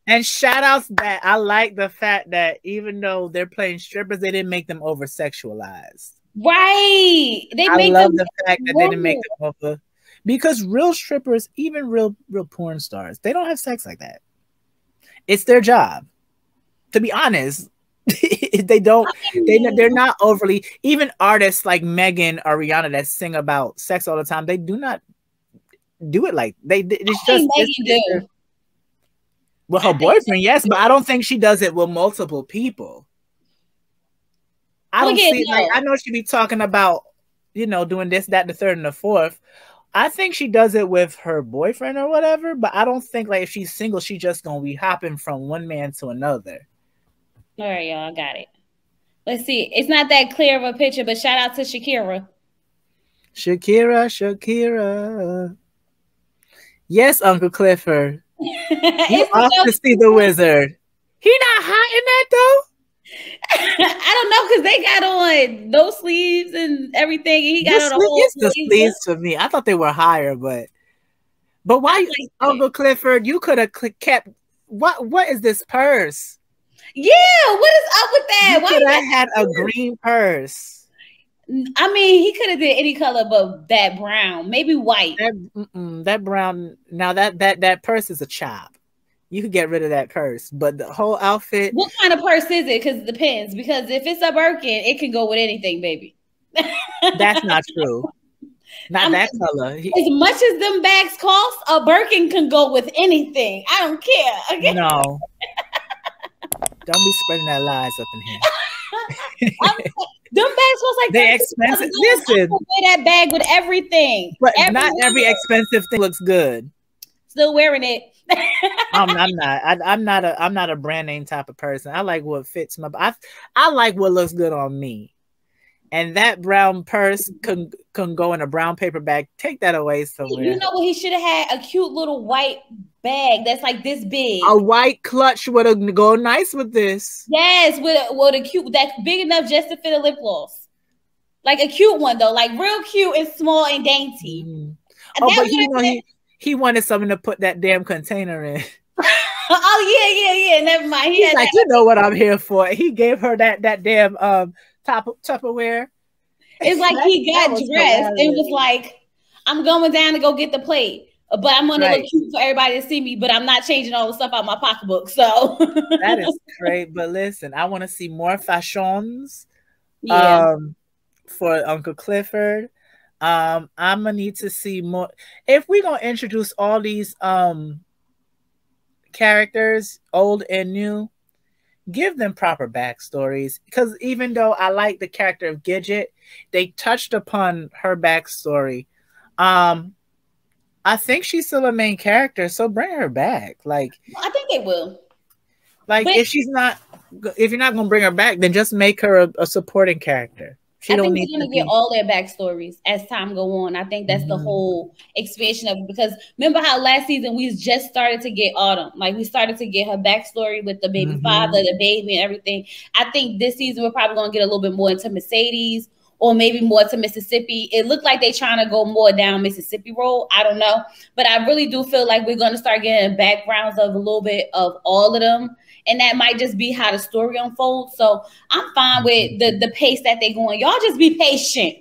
And shout outs that I like the fact that even though they're playing strippers, they didn't make them over sexualized. Right. I love the fact that they didn't make them over, because real strippers, even real porn stars, they don't have sex like that. It's their job. To be honest, they're not overly, even artists like Megan or Rihanna that sing about sex all the time, they do not do it like it's just with her boyfriend, yes, but I don't think she does it with multiple people. I don't see, like, I know she be talking about, doing this, that, the third, and the fourth. I think she does it with her boyfriend or whatever, but I don't think, like, if she's single, she just gonna be hopping from one man to another. All right, y'all, I got it. Let's see. It's not that clear of a picture, but shout out to Shakira. Shakira. Yes, Uncle Clifford. You off to see the wizard. He not hot in that though? I don't know, because they got on no sleeves and everything. And he got on a whole the sleeves for me. I thought they were higher, but why, Uncle Clifford? You could have kept. What is this purse? Yeah, what is up with that? You could have had a green purse. I mean, he could have did any color but that brown, maybe white. That brown. Now that purse is a chop. You could get rid of that purse, but the whole outfit. What kind of purse is it? Because it depends. Because if it's a Birkin, it can go with anything, baby. That's not true. Not that color. As much as them bags cost, a Birkin can go with anything. I don't care. Okay? No. Don't be spreading that lies up in here. Them bags was like they're expensive. Listen, wear that bag with everything. But not every expensive thing looks good. Still wearing it. I'm not a brand name type of person. I like what fits my. I like what looks good on me. And that brown purse can go in a brown paper bag. Take that away somewhere. You know what? He should have had a cute little white bag that's like this big. A white clutch would go nice with this. Yes, with a cute, that's big enough just to fit a lip gloss. Like a cute one though, like real cute and small and dainty. Mm. Oh, but he wanted something to put that damn container in. Oh yeah. Never mind. He's like, you know what I'm here for. He gave her that damn Tupperware. It's like he got dressed and was like, I'm going down to go get the plate, but I'm gonna look cute for everybody to see me, but I'm not changing all the stuff out my pocketbook. So that is great. But listen, I want to see more fashions for Uncle Clifford. I'm gonna need to see more. If we're gonna introduce all these characters, old and new, give them proper backstories. Because even though I like the character of Gidget, they touched upon her backstory. I think she's still a main character, so bring her back. Like, I think they will. Like, but if you're not gonna bring her back, then just make her a supporting character. I think we're gonna get all their backstories as time go on. I think that's the whole expansion of it. Because remember how last season we just started to get Autumn, like we started to get her backstory with the baby father, the baby, and everything. I think this season we're probably gonna get a little bit more into Mercedes, or maybe more to Mississippi. It looked like they're trying to go more down Mississippi road. I don't know, but I really do feel like we're gonna start getting backgrounds of a little bit of all of them. And that might just be how the story unfolds. So I'm fine with the pace that they're going. Y'all just be patient.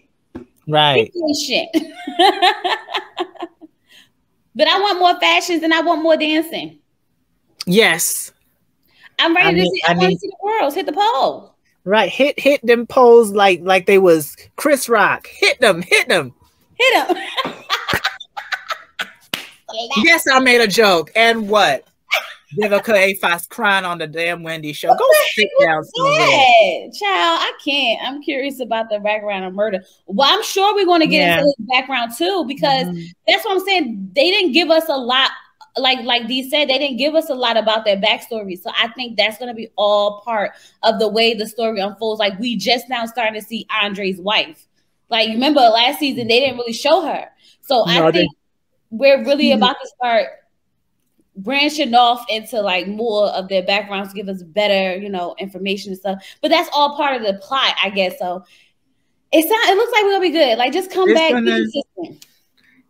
Right. Be patient. But I want more fashions and I want more dancing. Yes. I'm ready to see. I want to see the girls hit the pole. Right. Hit them poles like they was Chris Rock. Hit them. Yes, I made a joke. And what? Vivica A. Fox crying on the damn Wendy show. Go sit down somewhere. Child, I can't. I'm curious about the background of murder. Well, I'm sure we're going to get into his background too, because that's what I'm saying. They didn't give us a lot, like Dee said, they didn't give us a lot about their backstory. So I think that's going to be all part of the way the story unfolds. Like, we just now starting to see Andre's wife. Like, remember last season, they didn't really show her. So I think we're really about to start branching off into like more of their backgrounds, give us better, information and stuff. But that's all part of the plot, I guess. So it looks like we're gonna be good. Like, just come back, be consistent.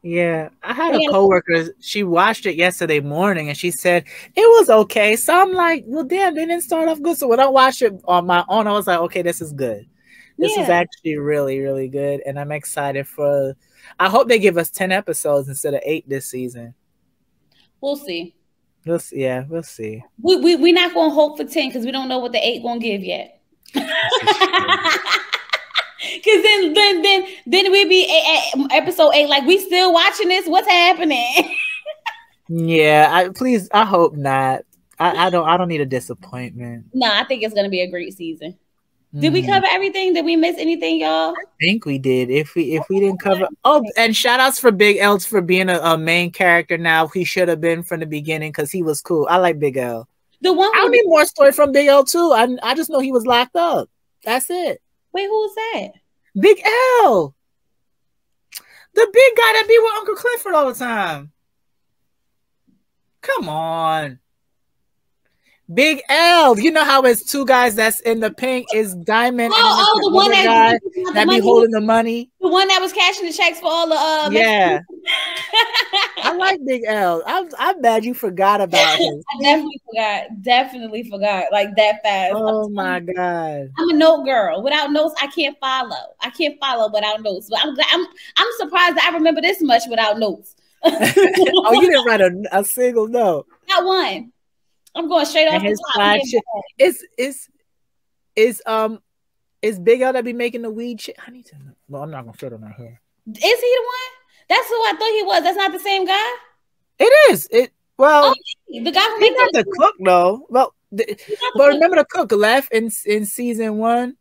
Yeah, I had a coworker. She watched it yesterday morning, and she said it was okay. So I'm like, well, damn, they didn't start off good. So when I watched it on my own, I was like, okay, this is good. This is actually really, really good, and I'm excited for. I hope they give us 10 episodes instead of 8 this season. We'll see. We'll see. We're not going to hope for 10 because we don't know what the 8 going to give yet. Because then we'd be at episode 8 like, we still watching this? What's happening? I hope not. I don't need a disappointment. No, I think it's going to be a great season. Did we cover everything? Did we miss anything, y'all? I think we did. If we didn't cover, and shout outs for Big L for being a main character now. He should have been from the beginning because he was cool. I like Big L. I need more story from Big L too. I just know he was locked up. That's it. Wait, who was that? Big L, the big guy that be with Uncle Clifford all the time. Come on. Big L. You know how it's two guys that's in the pink is Diamond and the one guy that be holding the money. The one that was cashing the checks for all the yeah. I like Big L. I'm mad you forgot about him. I definitely forgot like that fast. Oh my God. I'm a note girl. Without notes, I can't follow without notes. But I'm surprised that I remember this much without notes. Oh, you didn't write a single note. Not one. I'm going straight off the top. Is Big L that be making the weed shit? I need to know. Well, I'm not gonna fit on that here. Is he the one? That's who I thought he was. That's not the same guy. It is. The guy who he's not the cook though. Well, but remember the cook left in season 1.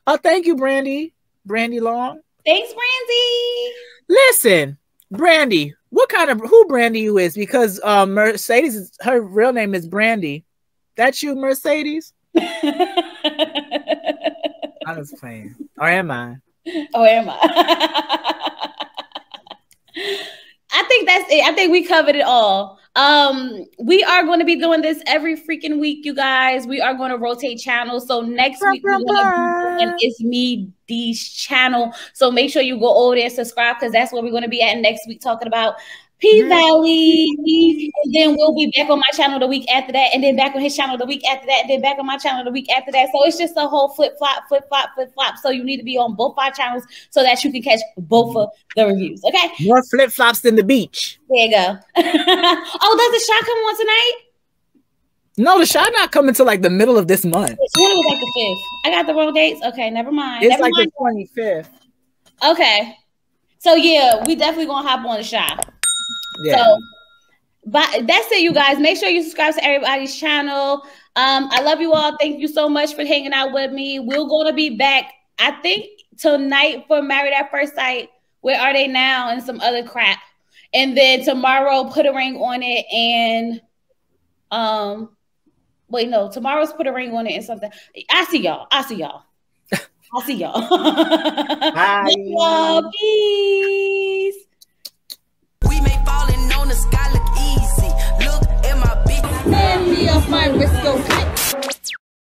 Oh, thank you, Brandy Long. Thanks, Brandy. Listen, Brandy, who Brandy you is? Because Mercedes, her real name is Brandy. That's you, Mercedes? I was playing. Or am I? Or am I? I think that's it. I think we covered it all. We are going to be doing this every freaking week, you guys. We are going to rotate channels. So next week we're going to be doing It's Me D's channel. So make sure you go over there and subscribe because that's where we're going to be at next week talking about P-Valley. And then we'll be back on my channel the week after that, and then back on his channel the week after that, and then back on my channel the week after that. So it's just a whole flip-flop. So you need to be on both our channels so that you can catch both of the reviews. Okay? More flip-flops than the beach. There you go. Oh, does the shot come on tonight? No, the shot not coming till like the middle of this month. It was like the 5th. I got the wrong dates. Okay, never mind. It's like the 25th. Okay. So yeah, we definitely gonna hop on the shot. Yeah. So, but that's it, you guys. Make sure you subscribe to everybody's channel. I love you all. Thank you so much for hanging out with me. We're gonna be back, I think, tonight for Married at First Sight. Where Are They Now? And some other crap. And then tomorrow, Put a Ring on It. And wait, no, tomorrow's Put a Ring on It and something. I see y'all. I'll see y'all. Bye. Peace. We may falling on the sky look easy. Look at my big. Send me off my wrist, go click.